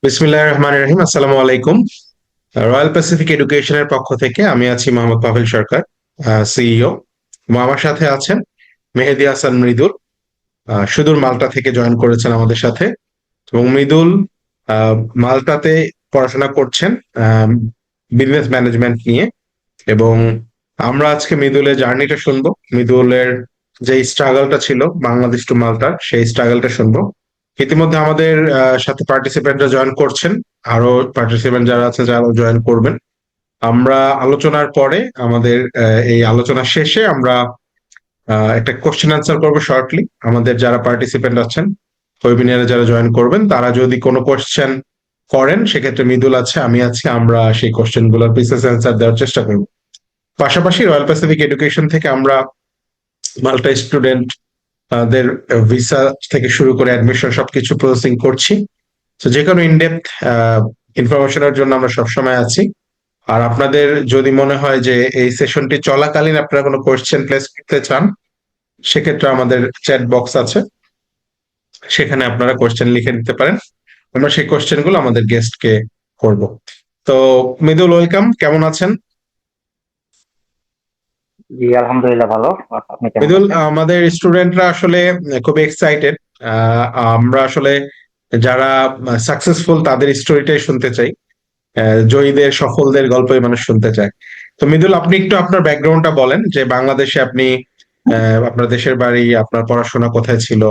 বিসমিল্লাহির রহমানির রহিম। আসসালামু আলাইকুম। রয়্যাল প্যাসিফিক এডুকেশনের পক্ষ থেকে আমি আছি মোহাম্মদ পাভেল সরকার, সিইও। এবং আমার সাথে আছেন মেহেদী হাসান মৃদুল। সুদূর মাল্টা থেকে জয়েন করেছেন আমাদের সাথে। এবং মৃদুল মাল্টাতে পড়াশোনা করছেন বিজনেস ম্যানেজমেন্ট নিয়ে। এবং আমরা আজকে মৃদুলের জার্নিটা শুনবো, মৃদুলের যে স্ট্রাগলটা ছিল বাংলাদেশ টু মাল্টার, সেই স্ট্রাগলটা শুনবো। ইতিমধ্যে আমাদের সাথে পার্টিসিপেন্টরা জয়েন করছেন, আরো পার্টিসিপেন্ট যারা আছে যারা জয়েন করবেন। আমরা আলোচনার পরে আমাদের এই আলোচনা শেষে আমরা একটা কোশ্চেন আনসার করবো শর্টলি। আমাদের যারা পার্টিসিপেন্ট আছেন, ওয়েবিনারে যারা জয়েন করবেন, তারা যদি কোনো কোশ্চেন করেন, সেক্ষেত্রে মৃদুল আছে, আমি আছি, আমরা সেই কোশ্চেন গুলোর প্রিসাইজ অ্যান্সার দেওয়ার চেষ্টা করব। পাশাপাশি রয়্যাল প্যাসিফিক এডুকেশন থেকে আমরা মাল্টা স্টুডেন্ট দের ভিসা থেকে শুরু করে অ্যাডমিশন সবকিছু প্রসেসিং করছি। তো যে কোনো ইনডেপথ ইনফরমেশনের জন্য আমরা সবসময় আছি। আর আপনাদের যদি মনে হয় যে এই সেশনটি চলাকালীন আপনারা কোনো কোয়েশ্চেন প্লেস করতে চান, সেক্ষেত্রে আমাদের চ্যাট বক্স আছে, সেখানে আপনারা কোয়েশ্চেন লিখে দিতে পারেন। আমরা সেই কোয়েশ্চেন গুলো আমাদের গেস্টকে করব। তো মৃদুল, ওয়েলকাম, কেমন আছেন? জি, আলহামদুলিল্লাহ ভালো। আপনি কেমন মৃদুল, আছেন? আমাদের স্টুডেন্টরা আসলে খুব এক্সাইটেড। আমরা আসলে যারা সাকসেসফুল তাদের স্টোরিটাই শুনতে চাই। জয়ীদের সফলদের গল্পই মানুষ শুনতে চায়। তো মৃদুল, আপনি একটু আপনার ব্যাকগ্রাউন্ডটা বলেন, যে বাংলাদেশে আপনি আপনার দেশের বাড়ি, আপনার পড়াশোনা কোথায় ছিল,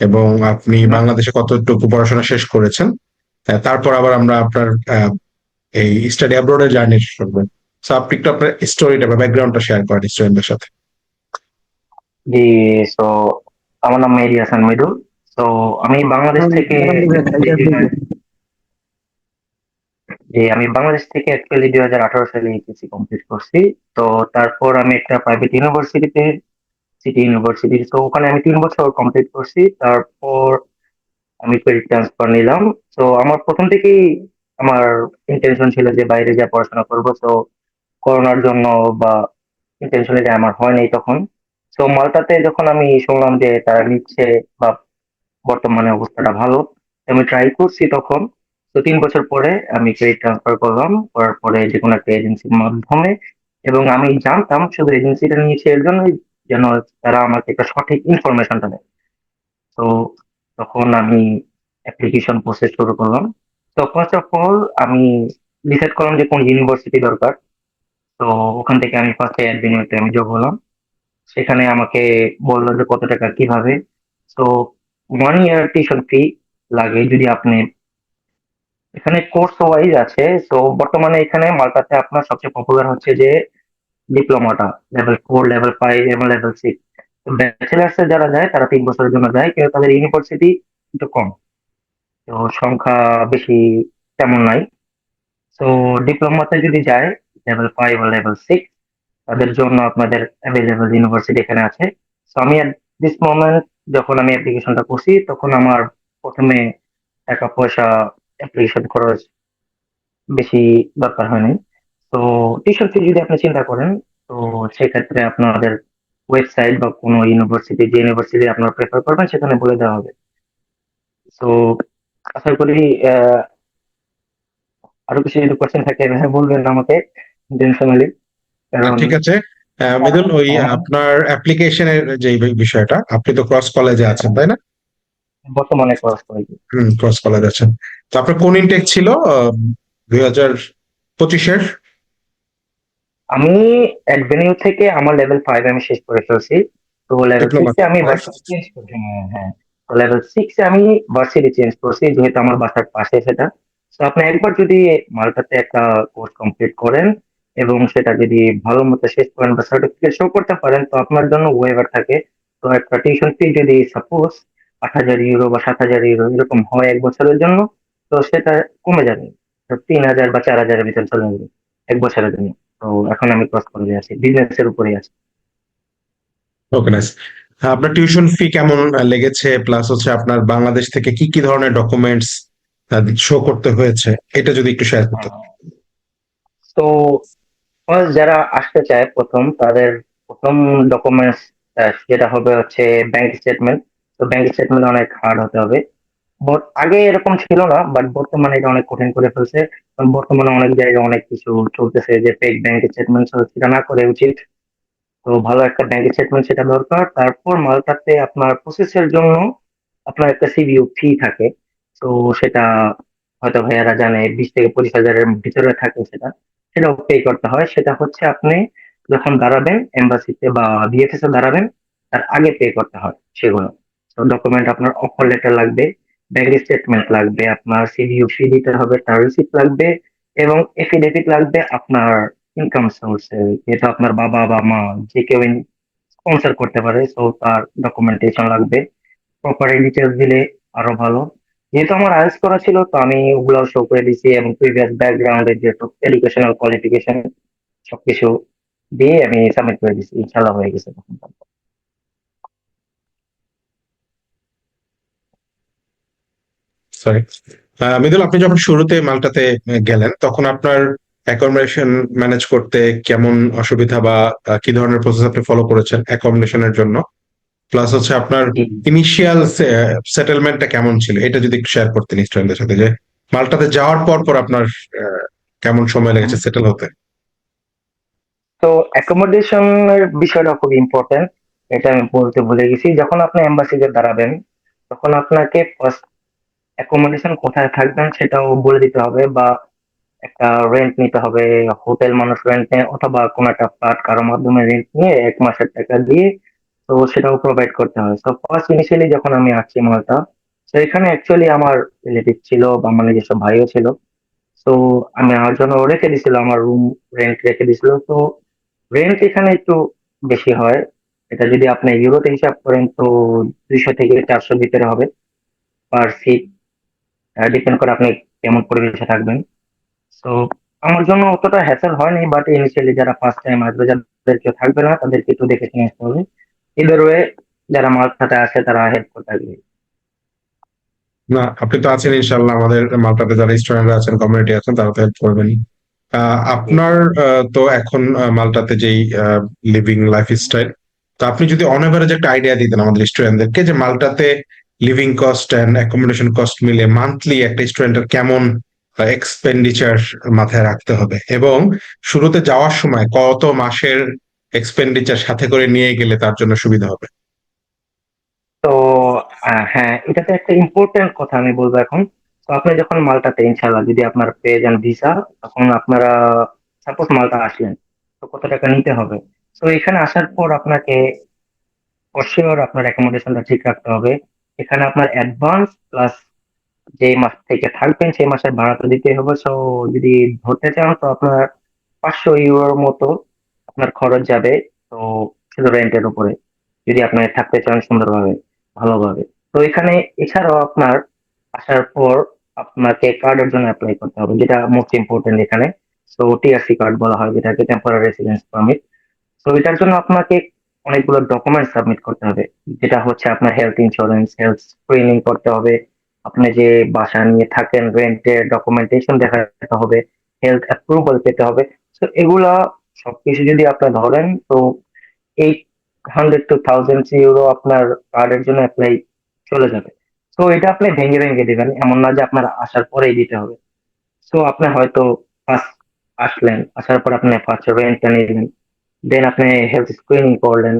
এবং আপনি হুম। বাংলাদেশে কতটুকু পড়াশোনা শেষ করেছেন। তারপর আবার আমরা আপনার এই স্টাডি অ্যাব্রোডের জার্নি শুনবেন। তো আপনি একটু আপনার স্টোরিটা বা ব্যাকগ্রাউন্ডটা শেয়ার করেন স্টুডেন্টদের সাথে। জি, সো আমার নাম মেহেদী হাসান মৃদুল। তো আমি বাংলাদেশ থেকে actually 2018 সালে এইচএসসি কমপ্লিট করছি। তো তারপর আমি একটা প্রাইভেট ইউনিভার্সিটিতে, সিটি ইউনিভার্সিটি, তো ওখানে আমি 3 বছর কমপ্লিট করছি। তারপর আমি ক্রেডিট ট্রান্সফার নিলাম। তো আমার প্রথম থেকেই আমার ইন্টেনশন ছিল যে বাইরে যা পড়াশোনা করবো। তো করোনার জন্য বা ইন্টেনশনালি আমার হয়নি তখন। তো মাল্টাতে যখন আমি শুনলাম যে তারা নিচ্ছে বা বর্তমানে অবস্থাটা ভালো, তো আমি ট্রাই করছি তখন। তো 3 বছর পরে আমি ক্রেডিট ট্রান্সফার করলাম, করার পরে যে কোনো একটা এজেন্সির মাধ্যমে। এবং আমি জানতাম শুধু এজেন্সিটা নিয়েছে এর জন্যই যেন তারা আমাকে একটা সঠিক ইনফরমেশনটা দেয়। তো তখন আমি অ্যাপ্লিকেশন প্রসেস শুরু করলাম। তো ফার্স্ট অফ অল আমি ডিসাইড করলাম যে কোন ইউনিভার্সিটি দরকার। তো ওখান থেকে আমি ফার্স্টে অ্যাডমিনিতে আমি যোগ হলাম। সেখানে আমাকে বললো যে কত টাকা কিভাবে। তো 1 ইয়ার টিউশন ফি লাগে যদি আপনি, এখানে কোর্স ওয়াইজ আছে। তো বর্তমানে এখানে মাল্টাতে আপনার সবচেয়ে পপুলার হচ্ছে যে ডিপ্লোমাটা, লেভেল 4, লেভেল 5 এবং লেভেল 6। তো ব্যাচেলার্স এ যারা যায় তারা 3 বছরের জন্য যায়, কিন্তু তাদের ইউনিভার্সিটি একটু কম, তো সংখ্যা বেশি তেমন নাই। তো ডিপ্লোমাতে যদি যায় লেভেল 5 বা লেভেল 6, তাদের জন্য আপনাদের অ্যাভেলেবল ইউনিভার্সিটি এখানে আছে। তো আমি এট দিস মোমেন্ট যখন আমি অ্যাপ্লিকেশনটা করছি তখন আমার প্রথমে টাকা পয়সা, অ্যাপ্লিকেশন খরচ বেশি দরকার হয়নি। তো টিউশন ফি যদি আপনি চিন্তা করেন, তো সেক্ষেত্রে আপনাদের ওয়েবসাইট বা কোনো ইউনিভার্সিটি, যে ইউনিভার্সিটি আপনারা প্রেফার করবেন সেখানে বলে দেওয়া হবে। তো আশা করি আরো কিছু যদি কোশ্চেন থাকে হ্যাঁ বলবেন আমাকে ইন্টেনশনালি, কারণ ঠিক আছে। মৃদুল, ওই আমার আপনার অ্যাপ্লিকেশনের যে বিষয়টা, আপনি তো ক্রস কলেজে আছেন, তাই না? বর্তমানে খরচ করে। ক্রস কলেজ আছেন। তো আপনার কোন ইনটেক ছিল 2025-এর? আমি অ্যাডভেনিউ থেকে আমার লেভেল 5 আমি শেষ করে ফেলছি। তো লেভেল ডিপ্লোমা, সিক্সে আমি রাইট? ভার্সিটি চেঞ্জ করছি। হ্যাঁ, হ্যাঁ। তো লেভেল 6 আমি ভার্সিটি চেঞ্জ করছি যেহেতু আমার বাসার পাশে সেটা। তো আপনি একবার যদি মাল্টাতে একটা কোর্স কমপ্লিট করেন এবং সেটা যদি ভালো মতো শেষ করেন বা সার্টিফিকেট শো করতে পারেন, তো আপনার জন্য ওয়েভার থাকে। তো একটা টিউশন ফি যদি সাপোজ 8,000 ইউরো বা 7,000 ইউরো এরকম হয় 1 বছরের জন্য, তো সেটা কমে যাবে। তো 3,000 বা 4,000-এর ভিতরে চলে যাবে 1 বছরের জন্য। তো এখন আমি ক্রস করে আছি, বিজনেস এর উপরে আছি। ওকে, নাইস। আপনার টিউশন ফি কেমন লেগেছে, প্লাস হচ্ছে আপনার বাংলাদেশ থেকে কি কি ধরনের ডকুমেন্টস শো করতে হয়েছে, এটা যদি একটু শেয়ার করতেন। তো first যারা আসতে চায় প্রথম, তাদের প্রথম ডকুমেন্টস যেটা হবে হচ্ছে ব্যাংক স্টেটমেন্ট। তো ব্যাংক স্টেটমেন্ট অনেক হার্ড হতে হবে। আগে এরকম ছিল না, বাট বর্তমানে এটা অনেক কঠিন করে ফেলছে। কারণ বর্তমানে অনেক জায়গায় অনেক কিছু চলতেছে যে ফেক ব্যাংক স্টেটমেন্ট, সেটা না করে উচিত। তো ভালো একটা ব্যাংক স্টেটমেন্ট সেটা দরকার। তারপর মালটাতে আপনার প্রসেসের জন্য আপনার একটা সিবিউ ফি থাকে। তো সেটা হয়তো ভাইয়ারা জানে, 20 থেকে 25 হাজারের ভিতরে থাকে সেটা। সেটাও পে করতে হয়। সেটা হচ্ছে আপনি যখন দাঁড়াবেন এম্বাসিতে বা বিএফএস এ দাঁড়াবেন, তার আগে পে করতে হয় সেগুলো। তো ডকুমেন্ট আপনার অফার লেটার লাগবে, ব্যাংক স্টেটমেন্ট লাগবে, আপনার সিবিউ ফি দিতে হবে তার রিসিপ্ট লাগবে, এবং এফিডেভিট লাগবে আপনার ইনকাম সোর্সে, যেটা আপনার বাবা বা মা যে কেউ স্পন্সর করতে পারে, সো তার ডকুমেন্টেশন লাগবে। প্রপার ডিটেলস দিলে আরো ভালো। যেহেতু আমার আইএলটিএস করা ছিল, তো আমি ওগুলো শো করে দিছি, এবং প্রিভিয়াস ব্যাকগ্রাউন্ডের যে এডুকেশনাল কোয়ালিফিকেশন সবকিছু দিয়ে আমি সাবমিট করে দিছি, ইনশাল্লাহ হয়ে গেছে তখন। সরি, মৃদুল, আপনি যখন শুরুতে মাল্টাতে গেলেন তখন আপনার অ্যাকোমোডেশন ম্যানেজ করতে কেমন অসুবিধা বা কি ধরনের প্রসেস আপনি ফলো করেছেন অ্যাকোমোডেশনের জন্য? প্লাস হচ্ছে আপনার জি। ইনিশিয়াল সেটেলমেন্টটা কেমন ছিল, এটা যদি একটু শেয়ার করতেন স্টুডেন্টদের সাথে, যে মাল্টাতে যাওয়ার পর পর আপনার কেমন সময় লেগেছে সেটেল হতে। তো অ্যাকোমোডেশনের বিষয়টা খুব ইম্পর্টেন্ট, এটা আমি বলতে ভুলে গেছি। যখন আপনি এম্বাসিতে দাঁড়াবেন, তখন আপনাকে ফার্স্ট অ্যাকোমোডেশন কোথায় থাকবেন সেটাও বলে দিতে হবে, বা একটা রেন্ট নিতে হবে। হোটেল মানুষ রেন্ট নেয়, অথবা কোনো একটা ফ্ল্যাট কারো মাধ্যমে রেন্ট নিয়ে 1 মাসের টাকা দিয়ে, তো সেটাও প্রোভাইড করতে হয়। তো ফার্স্ট ইনিশিয়ালি যখন আমি আসছি মালটা, তো এখানে অ্যাকচুয়ালি আমার রিলেটিভ ছিল বা আমার নিজস্ব ভাইও ছিল। তো আমি আমার জন্য রেখে দিছিল, আমার রুম রেন্ট রেখে দিছিল। তো রেন্ট এখানে একটু বেশি হয়। এটা যদি আপনি ইউরোতে হিসাব করেন, তো 200 থেকে 400 ভিতরে হবে পার সিট। ডিপেন্ড করে আপনি কেমন পরিবেশে থাকবেন। তো আমার জন্য অতটা হ্যাসেল হয়নি, বাট ইনিশিয়ালি যারা ফার্স্ট টাইম আসবে, যাদের কেউ থাকবে না, তাদেরকে একটু দেখে শুনে আসতে হবে। এদের ওয়ে যারা মালটাতে আসে তারা হেল্প করতে থাকবে। না, আপনি তো আছেন ইনশাল্লাহ, আমাদের মাল্টাতে যারা স্টুডেন্টরা আছেন, কমিউনিটি আছেন, তারা তো হেল্প করবেন। জি। আপনার তো এখন মাল্টাতে যেই লিভিং লাইফস্টাইল, তো আপনি যদি অন এভারেজ একটা আইডিয়া দিতেন আমাদের স্টুডেন্টদেরকে, যে মাল্টাতে living cost and accommodation cost মিলে মান্থলি একটা স্টুডেন্টের কেমন এক্সপেন্ডিচার মাথায় রাখতে হবে, এবং শুরুতে যাওয়ার সময় কত মাসের এক্সপেন্ডিচার সাথে করে নিয়ে গেলে তার জন্য সুবিধা হবে। তো হ্যাঁ, এটাতে একটা ইম্পর্টেন্ট কথা আমি বলবো এখন। তো আপনি যখন মালটাতে ইনশাল্লাহ যদি আপনার পেয়ে যান ভিসা, তখন আপনারা সাপোজ মালটা আসলেন, তো কত টাকা নিতে হবে। তো এখানে আসার পর আপনাকে অবশ্যই আপনার অ্যাকোমোডেশনটা ঠিক রাখতে হবে। এখানে আপনার অ্যাডভান্স প্লাস যে মাস থেকে থাকবেন সেই মাসের ভাড়া তো দিতেই হবে। সো যদি ধরতে চান, তো আপনার 500 ইউরোর মতো আপনার খরচ যাবে। তো শুধু রেন্টের উপরে, যদি আপনি থাকতে চান সুন্দরভাবে, ভালোভাবে। তো এখানে এছাড়াও আপনার আসার পর আপনাকে কার্ডের জন্য অ্যাপ্লাই করতে হবে, যেটা মোস্ট ইম্পর্টেন্ট এখানে। তো টিআরসি কার্ড বলা হয় যেটাকে, টেম্পোরারি রেসিডেন্স পারমিট। তো এটার জন্য আপনাকে অনেকগুলো ডকুমেন্ট সাবমিট করতে হবে, যেটা হচ্ছে আপনার হেলথ ইন্স্যুরেন্স, হেলথ স্ক্রিনিং করতে হবে, আপনি যে বাসা নিয়ে থাকেন রেন্টের ডকুমেন্টেশন দেখাতে হবে, হেলথ অ্যাপ্রুভাল পেতে হবে। তো এগুলা সবকিছু যদি আপনি ধরেন, তো 800 to 1000 ইউরো আপনার কার্ডের জন্য অ্যাপ্লাই চলে যাবে। তো এটা আপনি ভেঙে ভেঙে দিবেন, এমন না যে আপনার আসার পরেই দিতে হবে। তো আপনি হয়তো ফার্স্ট আসলেন, আসার পর আপনি ফার্স্ট রেন্টটা নিলেন, দেন আপনি হেলথ স্ক্রিনিং করলেন,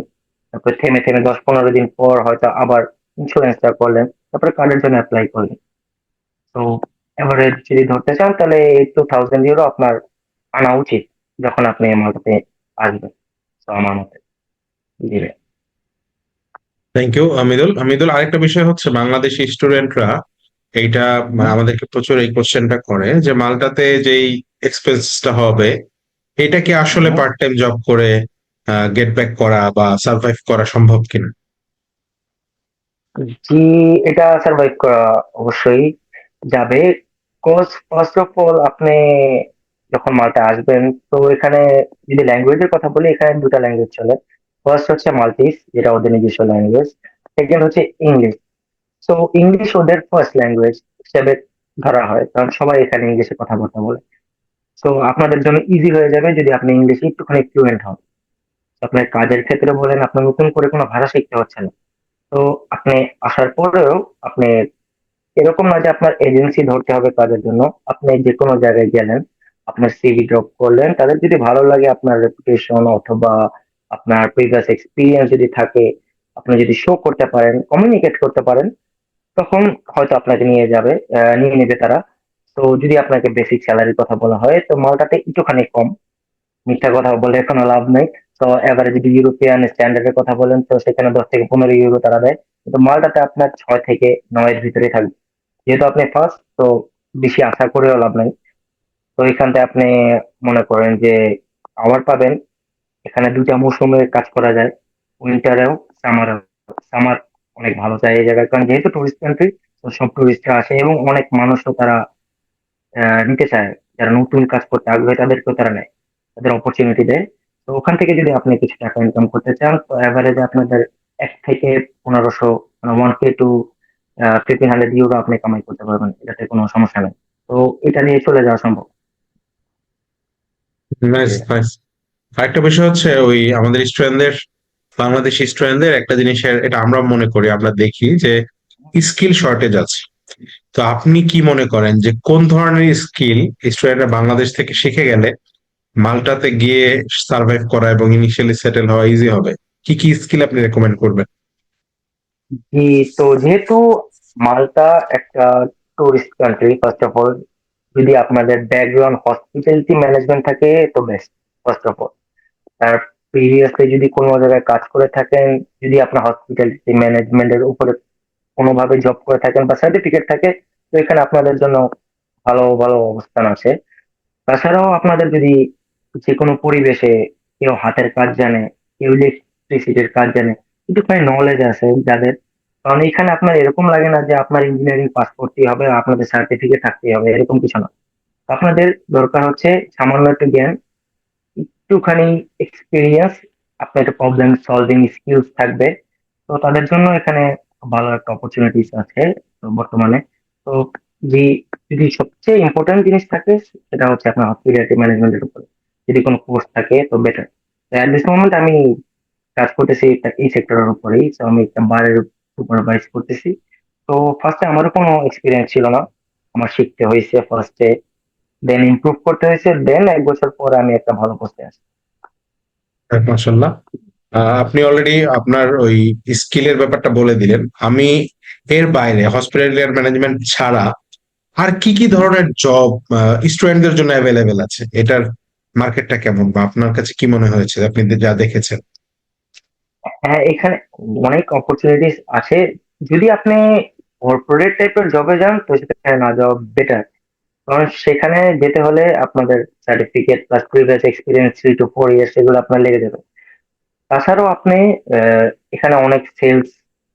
তারপরে থেমে থেমে 10-15 দিন পর হয়তো আবার ইন্স্যুরেন্সটা করলেন, তারপরে কার্ডের জন্য অ্যাপ্লাই করলেন। তো এভারেজ যদি ধরতে চান, তাহলে 8 to 1000 ইউরো আপনার আনা উচিত যখন আপনি মালটাতে আসবেন। তো আমার মতে দিবে। Thank you Amidul. আমিদুল, আরেকটা বিষয় হচ্ছে বাংলাদেশি স্টুডেন্টরা এইটা আমাদেরকে প্রচুর এই কোশ্চেনটা করে, যে মালটাতে যেই এক্সপেন্সটা হবে, এটা কি আসলে পার্ট টাইম জব করে গেট ব্যাক করা বা সার্ভাইভ করা সম্ভব কিনা? জি, এটা সার্ভাইভ করা অবশ্যই যাবে। কজ ফার্স্ট অফ অল আপনি যখন মাল্টা আসবেন, তো এখানে যদি ল্যাঙ্গুয়েজের কথা বলি, এখানে দুটা ল্যাঙ্গুয়েজ চলে। ফার্স্ট হচ্ছে মাল্টিস, যেটা ওদের নিজস্ব ল্যাঙ্গুয়েজ। সেকেন্ড হচ্ছে ইংলিশ। তো ইংলিশ ওদের ফার্স্ট ল্যাঙ্গুয়েজ হিসেবে ধরা হয়, কারণ সবাই এখানে ইংলিশে কথাবার্তা বলে। তো আপনাদের জন্য ইজি হয়ে যাবে যদি আপনি ইংলিশে একটুখানি ফ্লুয়েন্ট হন। আপনার কাজের ক্ষেত্রে বলেন, আপনার নতুন করে কোনো ভাষা শিখতে হচ্ছে না। তো আপনি আসার পরেও আপনি এরকম না যে আপনার এজেন্সি ধরতে হবে কাজের জন্য। আপনি যে কোনো জায়গায় গেলেন, আপনার সিভি ড্রপ করলেন, তাদের যদি ভালো লাগে আপনার রেপুটেশন অথবা আপনার প্রিভিয়াস এক্সপিরিয়েন্স যদি থাকে, আপনি যদি শো করতে পারেন, কমিউনিকেট করতে পারেন, তখন হয়তো আপনাকে নিয়ে নেবে তারা। তো যদি আপনাকে বেসিক স্যালারির কথা বলা হয়, তো মালটাতে একটুখানি কম, মিথ্যা কথা বলে কোনো লাভ নাই। তো এবারে যদি ইউরোপিয়ান স্ট্যান্ডার্ডের কথা বলেন, তো সেখানে 10 থেকে 15 ইউরো তারা দেয়, কিন্তু মালটাতে আপনার 6 থেকে 9-এর ভিতরে থাকবে। যেহেতু আপনি ফার্স্ট, তো বেশি আশা করেও লাভ নাই। তো এখানটায় আপনি মনে করেন যে আওয়ার পাবেন, এখানে 2টা মৌসুমে কাজ করা যায়, উইন্টারেও, সামারেও। সামার অনেক ভালো যায় এই জায়গায়, কারণ যেহেতু টুরিস্ট কান্ট্রি, তো সব টুরিস্টরা আসে এবং অনেক মানুষও তারা নিতে চায়। যারা নতুন কাজ করতে আগ্রহী তাদেরকেও তারা নেয়, তাদের অপরচুনিটি দেয়। তো ওখান থেকে যদি আপনি কিছু টাকা ইনকাম করতে চান, তো এভারেজে আপনাদের 1 থেকে 1500, মানে 1K to 1500 ইউরো আপনি কামাই করতে পারবেন, এটাতে কোনো সমস্যা নেই। তো এটা নিয়ে চলে যাওয়া সম্ভব। Nice, nice. আরেকটা বিষয় হচ্ছে ওই আমাদের স্টুডেন্টদের, বাংলাদেশি স্টুডেন্টদের একটা জিনিসের, এটা আমরা মনে করি, আমরা দেখি যে স্কিল শর্টেজ আছে। তো আপনি কি মনে করেন যে কোন ধরনের স্কিল স্টুডেন্টরা বাংলাদেশ থেকে শিখে গেলে মাল্টাতে গিয়ে সার্ভাইভ করা এবং ইনিশিয়ালি সেটেল হওয়া ইজি হবে? কি কি স্কিল আপনি রেকমেন্ড করবেন? জি, তো যেহেতু মাল্টা একটা tourist country, first of all যদি আপনাদের ব্যাকগ্রাউন্ড হসপিটালিটি ম্যানেজমেন্ট থাকে, তো বেস্ট। ফার্স্ট অফ অল, তার প্রিভিয়াসলি যদি কোনো জায়গায় কাজ করে থাকেন, যদি আপনার হসপিটালিটি ম্যানেজমেন্টের উপরে কোনোভাবে জব করে থাকেন বা সার্টিফিকেট থাকে, তো এখানে আপনাদের জন্য ভালো ভালো অবস্থান আছে। তাছাড়াও আপনাদের যদি যে কোনো পরিবেশে কেউ হাতের কাজ জানে, কেউ ইলেকট্রিসিটির কাজ জানে, একটুখানি নলেজ আছে যাদের, কারণ এখানে আপনার এরকম লাগে না যে আপনার ইঞ্জিনিয়ারিং পাস করতেই হবে, আপনাদের সার্টিফিকেট থাকতেই হবে, এরকম কিছু না। আপনাদের দরকার হচ্ছে সামান্য একটু জ্ঞান, একটুখানি এক্সপিরিয়েন্স, আপনার একটা প্রবলেম সলভিং স্কিলস থাকবে। তো তাদের জন্য এখানে ভালো একটা অপরচুনিটিস আছে তো বর্তমানে। তো যে যদি সবচেয়ে ইম্পর্টেন্ট জিনিস থাকে, সেটা হচ্ছে আপনার হসপিটালিটি ম্যানেজমেন্টের উপরে যদি কোনো কোর্স থাকে, তো বেটার। অ্যাট দিস মোমেন্ট আমি কাজ করতেছি এই সেক্টরের উপরেই, তো আমি একটা বারের সুপারভাইজ করতেছি। তো ফার্স্টে আমারও কোনো এক্সপিরিয়েন্স ছিল না, আমার শিখতে হয়েছে ফার্স্টে, দেন ইমপ্রুভ করতে হয়েছে, দেন 1 বছর পরে আমি একটা ভালো পোস্টে আছি। মাশাল্লাহ। আপনি অলরেডি আপনার ওই স্কিলের ব্যাপারটা বলে দিলেন। আমি এর বাইরে হসপিটালিটি ম্যানেজমেন্ট ছাড়া আর কি কি ধরনের জব স্টুডেন্টদের জন্য অ্যাভেলেবেল আছে? এটার মার্কেটটা কেমন, বা আপনার কাছে কি মনে হয়েছে আপনি যা দেখেছেন? হ্যাঁ, এখানে অনেক অপরচুনিটিস আছে। যদি আপনি কর্পোরেট টাইপের জবে যান, তো সেখানে না যাওয়া বেটার, কারণ সেখানে যেতে হলে আপনাদের certificate plus previous experience 3 to 4 years এগুলো আপনার লেগে যাবে। তাছাড়াও আপনি এখানে অনেক সেলস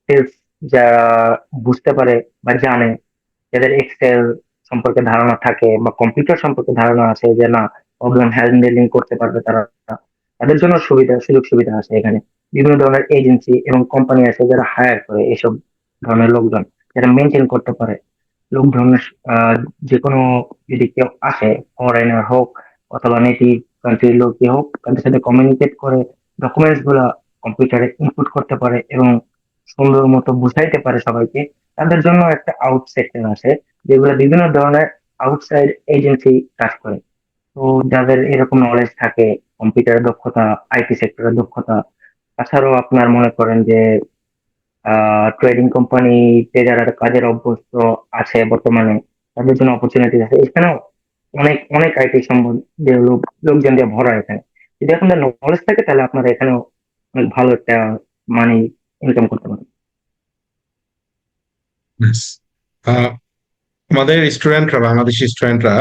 সেলস যারা বুঝতে পারে বা জানে, যাদের এক্সেল সম্পর্কে ধারণা থাকে বা কম্পিউটার সম্পর্কে ধারণা আছে, যে না প্রবলেম হ্যান্ডেলিং করতে পারবে তারা, তাদের জন্য সুযোগ সুবিধা আছে এখানে। বিভিন্ন ধরনের এজেন্সি এবং কোম্পানি আছে যারা হায়ার করে এসব ধরনের লোকজন, যারা মেনটেন করতে পারে লোকজনের। যে কোনো যদি কেউ আসে, ফরেনার হোক অথবা নেটিভ কান্ট্রির লোকই হোক, তাদের সাথে কমিউনিকেট করে ডকুমেন্টস গুলা কম্পিউটারে ইনপুট করতে পারে এবং সুন্দর মতো বুঝাইতে পারে সবাইকে, তাদের জন্য একটা আউট সেক্টর আছে, যেগুলো বিভিন্ন ধরনের আউটসাইড এজেন্সি কাজ করে। তো যাদের এরকম নলেজ থাকে, কম্পিউটারের দক্ষতা, আইটি সেক্টরের দক্ষতা, তাছাড়াও আপনার মনে করেন যে ট্রেডিং কোম্পানিতে যারা কাজের অভ্যস্ত আছে বর্তমানে, তাদের জন্য অপরচুনিটি আছে এখানেও। অনেক অনেক আইটি সম্বন্ধে লোকজন দিয়ে ভরা এখানে। যদি আপনাদের নলেজ থাকে, তাহলে আপনারা এখানেও অনেক ভালো একটা মানি ইনকাম করতে পারেন। Yes. আহ, আমাদের স্টুডেন্টরা, বাংলাদেশি স্টুডেন্টরা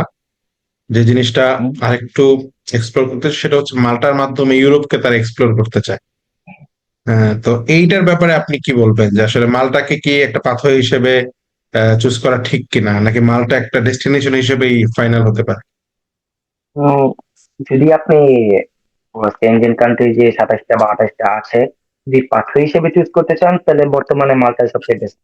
যে জিনিসটা হুম। আরেকটু এক্সপ্লোর করতে, সেটা হচ্ছে মাল্টার মাধ্যমে ইউরোপকে তারা এক্সপ্লোর করতে চায়। তো এইটার ব্যাপারে আপনি কি বলবেন, যে আসলে মালটাকে কি একটা পাথর হিসেবে চুজ করা ঠিক কিনা, নাকি মালটা একটা ডেস্টিনেশন হিসেবেই ফাইনাল হতে পারে? তো যদি আপনি স্ক্যান্ডিনেভিয়ান কান্ট্রি যে 27টা বা 28টা আছে, যদি পাথর হিসেবে চুজ করতে চান, তাহলে বর্তমানে মাল্টাই সবচেয়ে বেস্ট।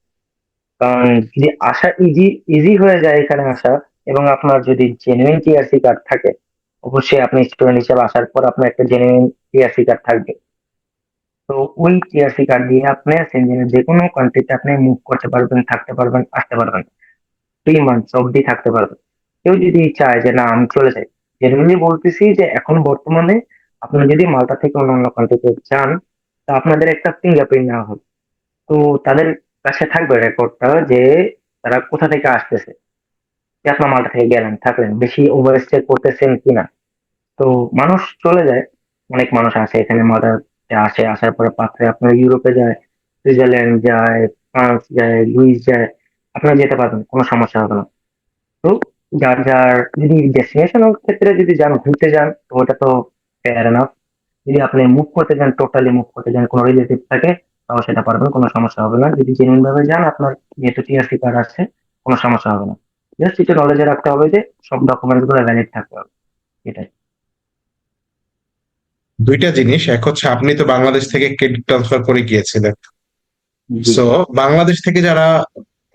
কারণ যদি আসা ইজি ইজি হয়ে যায় এখানে আসা, এবং আপনার যদি জেনুইন টিআরসি কার্ড থাকে, অবশ্যই আপনি স্টুডেন্ট হিসেবে আসার পর আপনার একটা জেনুইন টিআরসি কার্ড থাকবে। তো ওই টিআরসি কার্ড দিয়ে আপনি সেনজেনের যে কোনো কান্ট্রিতে আপনি মুভ করতে পারবেন, থাকতে পারবেন, আসতে পারবেন। 3 মান্থস অবধি থাকতে পারবে। কেউ যদি চায় যে না আমি চলে যাই, জেনুইনলি বলতেছি যে এখন বর্তমানে আপনারা যদি মাল্টা থেকে অন্যান্য কান্ট্রিতে যান, তা আপনাদের একটা ফিঙ্গারপ্রিন্ট নেওয়া হবে। তো তাদের কাছে থাকবে রেকর্ডটা যে তারা কোথা থেকে আসতেছে, যে আপনার মাল্টা থেকে গেলেন থাকলেন, বেশি ওভারস্টে করতেছেন কিনা। তো মানুষ চলে যায়, অনেক মানুষ আসে এখানে মাদারতে আসে, আসার পরে পাত্রে আপনার ইউরোপে যায়, সুইজারল্যান্ড যায়, ফ্রান্স যায়, লুইস যায়, আপনারা যেতে পারবেন, কোনো সমস্যা হবে না। তো যার যার যদি ডেস্টিনেশন ক্ষেত্রে যদি যান, ঘুরতে যান, তো ওটা তো ফেয়ার এনাফ। যদি আপনি মুভ করতে যান, টোটালি মুভ করতে যান, কোনো রিলেটিভ থাকে, তাও সেটা পারবেন, কোনো সমস্যা হবে না। যদি জেনুইন ভাবে যান, আপনার যেহেতু টিআরসি কার্ড আছে, কোনো সমস্যা হবে না। জাস্ট একটু নলেজে রাখতে হবে যে সব ডকুমেন্টস গুলো ভ্যালিড থাকতে হবে, এটাই। দুইটা জিনিস, এক হচ্ছে আপনি তো বাংলাদেশ থেকে ক্রেডিট ট্রান্সফার করে গিয়েছিলেন, জি। সো বাংলাদেশ থেকে যারা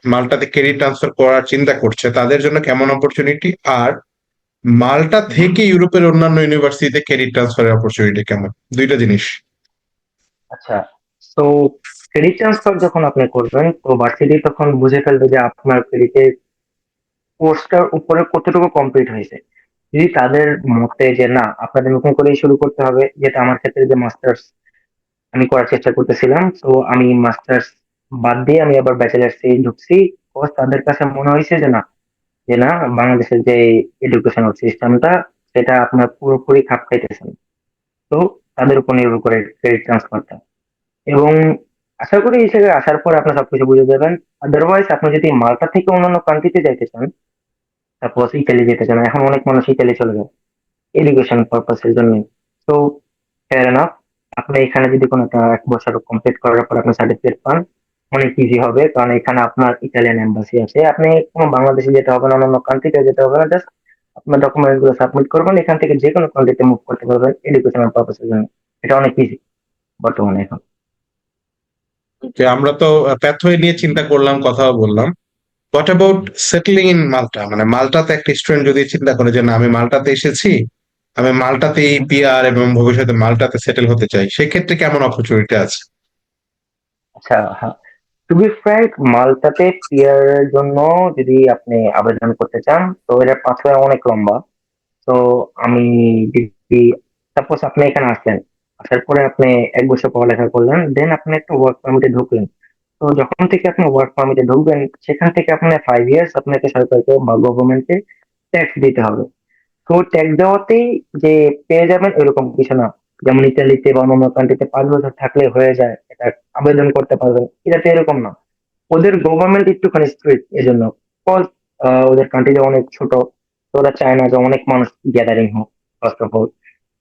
মাল্টাতে ক্রেডিট ট্রান্সফার করার চিন্তা করছে তাদের জন্য কেমন অপরচুনিটি, আর মাল্টা থেকে ইউরোপের অন্যান্য ইউনিভার্সিটিতে ক্রেডিট ট্রান্সফারের অপরচুনিটি কেমন, দুইটা জিনিস। আচ্ছা, তো ক্রেডিট ট্রান্সফার যখন আপনি করবেন, তো ভার্সিটি তখন বুঝে ফেলবে যে আপনার ক্রেডিটের কোর্সটার উপরে কতটুকু কমপ্লিট হয়েছে। যদি তাদের মতে যে না আপনাদের নতুন করেই শুরু করতে হবে, যেটা আমার ক্ষেত্রে যে মাস্টার্স আমি করার চেষ্টা করতেছিলাম, তো আমি মাস্টার্স বাদ দিয়ে আমি আবার ব্যাচেলার্স এ ঢুকছি। কোর্স তাদের কাছে মনে হয়েছে যে না, বাংলাদেশের যে এডুকেশনাল সিস্টেমটা, সেটা আপনার পুরোপুরি খাপ খাইতেছে না। তো তাদের উপর নির্ভর করে ক্রেডিট ট্রান্সফারটা। এবং আশা করি এই জায়গায় আসার পর আপনি সবকিছু বুঝে যাবেন। আদারওয়াইজ আপনি যদি মাল্টা থেকে অন্যান্য কান্ট্রিতে যাইতে চান, সাপোজ ইতালি যেতে চান, এখন অনেক মানুষ ইতালি চলে যায় এডুকেশন পারপাসের জন্য। তো ফেয়ার এনাফ, আপনি এখানে যদি কোনো একটা 1 বছর কমপ্লিট করার পর আপনি সার্টিফিকেট পান, অনেক ইজি হবে, কারণ এখানে আপনার ইতালিয়ান এম্বাসি আছে। আপনি কোনো বাংলাদেশে যেতে হবে না, অন্যান্য কান্ট্রিতে যেতে হবে না, জাস্ট আপনার ডকুমেন্টস গুলো সাবমিট করবেন, এখান থেকে যে কোনো কান্ট্রিতে মুভ করতে পারবেন এডুকেশনাল পারপাসের জন্য। এটা অনেক ইজি বর্তমানে এখন। যে আমরা তো প্যাথওয়ে নিয়ে চিন্তা করলাম, কথাও বললাম, হোয়াট অ্যাবাউট সেটেলিং ইন মাল্টা, মানে মাল্টাতে একটা স্টুডেন্ট যদি চিন্তা করে যে না আমি মাল্টাতে এসেছি, আমি মাল্টাতেই পিআর এবং ভবিষ্যতে মাল্টাতে সেটেল হতে চাই, সেক্ষেত্রে কেমন অপরচুনিটি আছে? আচ্ছা, হ্যাঁ, টু বি ফ্র্যাঙ্ক, মাল্টাতে পিয়ার এর জন্য যদি আপনি আবেদন করতে চান, তো এটার পাথওয়ে অনেক লম্বা। তো আমি যদি সাপোজ আপনি এখানে আসলেন, আসার পরে আপনি 1 বছর পড়ালেখা করলেন, দেন আপনি একটা ওয়ার্ক পারমিটে ঢুকলেন। তো যখন থেকে আপনি ওয়ার্ক পারমিটে ঢুকবেন, সেখান থেকে আপনার 5 ইয়ার্স আপনাকে সরকারকে বা গভর্নমেন্টকে ট্যাক্স দিতে হবে। তো ট্যাক্স দেওয়াতেই যে পেয়ে যাবেন এরকম কিছু না। যেমন ইতালিতে বা অন্যান্য কান্ট্রিতে 5 বছর থাকলে হয়ে যায়, এটা আবেদন করতে পারবেন, এটাতে এরকম না। ওদের গভর্নমেন্ট একটুখানি স্ট্রিক্ট এজন্য। Cause, ওদের কান্ট্রিটা অনেক ছোট, তো ওরা চায় না যে অনেক মানুষ গ্যাদারিং হোক, ফার্স্ট অফ অল।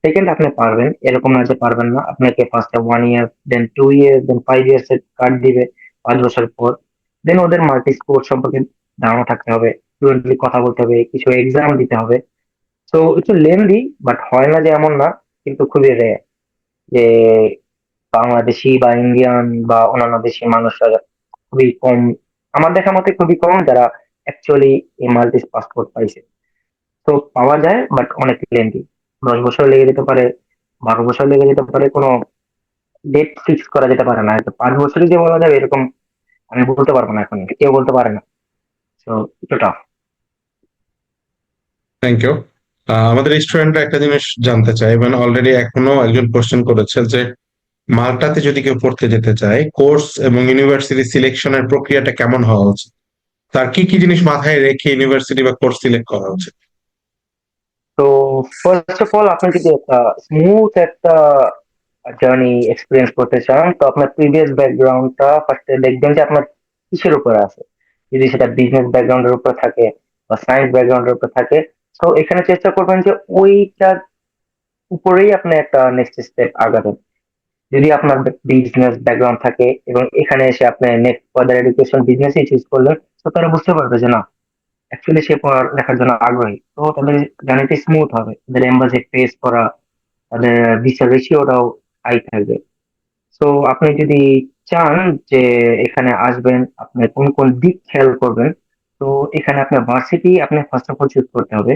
সেকেন্ড, আপনি পারবেন, এরকম না যে পারবেন না। আপনাকে ফার্স্টে 1 ইয়ার, দেন 2 ইয়ার, দেন 5 ইয়ার্স এর কার্ড দিবে 5 বছর পর। দেন ওদের মাল্টি স্পোর্ট সম্পর্কে ধারণা থাকতে হবে, ফ্লুয়েন্টলি কথা বলতে হবে, কিছু এক্সাম দিতে হবে। তো একটু লেন্দি, বাট হয় না যে এমন না, কিন্তু খুবই রেয়ার যে বাংলাদেশি বা ইন্ডিয়ান বা অন্যান্য দেশি মানুষরা খুবই কম, আমার দেখা মতে খুবই কম যারা অ্যাকচুয়ালি এই মাল্টিস পাসপোর্ট পাইছে। তো পাওয়া যায়, বাট অনেক লেন্দি। 10 বছর লেগে যেতে পারে, 12 বছর লেগে যেতে পারে, কোনো ডেট ফিক্স করা যেতে পারে না। হয়তো 5 বছরই যে বলা যাবে এরকম আমি বলতে পারবো না, এখন কেউ বলতে পারে না। তো একটু টাফ। Thank you. আমাদের স্টুডেন্টরা একটা জিনিস জানতে চায়, মানে অলরেডি এখনো একজন কোশ্চেন করেছে যে মাল্টাতে যদি কেউ পড়তে যেতে চায়, কোর্স এবং ইউনিভার্সিটি সিলেকশনের প্রক্রিয়াটা কেমন হওয়া উচিত, তার কি কি জিনিস মাথায় রেখে ইউনিভার্সিটি বা কোর্স সিলেক্ট করা উচিত? তো ফার্স্ট অফ অল, আপনি যদি একটা স্মুথ একটা জার্নি এক্সপিরিয়েন্স করতে চান, তো আপনার প্রিভিয়াস ব্যাকগ্রাউন্ডটা ফার্স্টে দেখবেন যে আপনার কিসের উপরে আছে। যদি সেটা বিজনেস ব্যাকগ্রাউন্ডের উপর থাকে বা সায়েন্স ব্যাকগ্রাউন্ডের উপর থাকে, তো এখানে চেষ্টা করবেন যে ওইটার উপরেই আপনি একটা নেক্সট স্টেপ আগাবেন। যদি আপনার বিজনেস ব্যাকগ্রাউন্ড থাকে এবং এখানে এসে আপনি নেক্সট ফার্দার এডুকেশন বিজনেসই চুজ করলেন, তো তারা বুঝতে পারবে যে না, অ্যাকচুয়ালি সে পড়ালেখার জন্য আগ্রহী। তো তাদের জার্নিটি স্মুথ হবে, তাদের এম্বাসি ফেস করা, তাদের ভিসা রেশিওটাও হাই থাকবে। তো আপনি যদি চান যে এখানে আসবেন, আপনি কোন কোন দিক খেয়াল করবেন, তো এখানে আপনার ভার্সিটি আপনি ফার্স্ট অফ অল চুজ করতে হবে।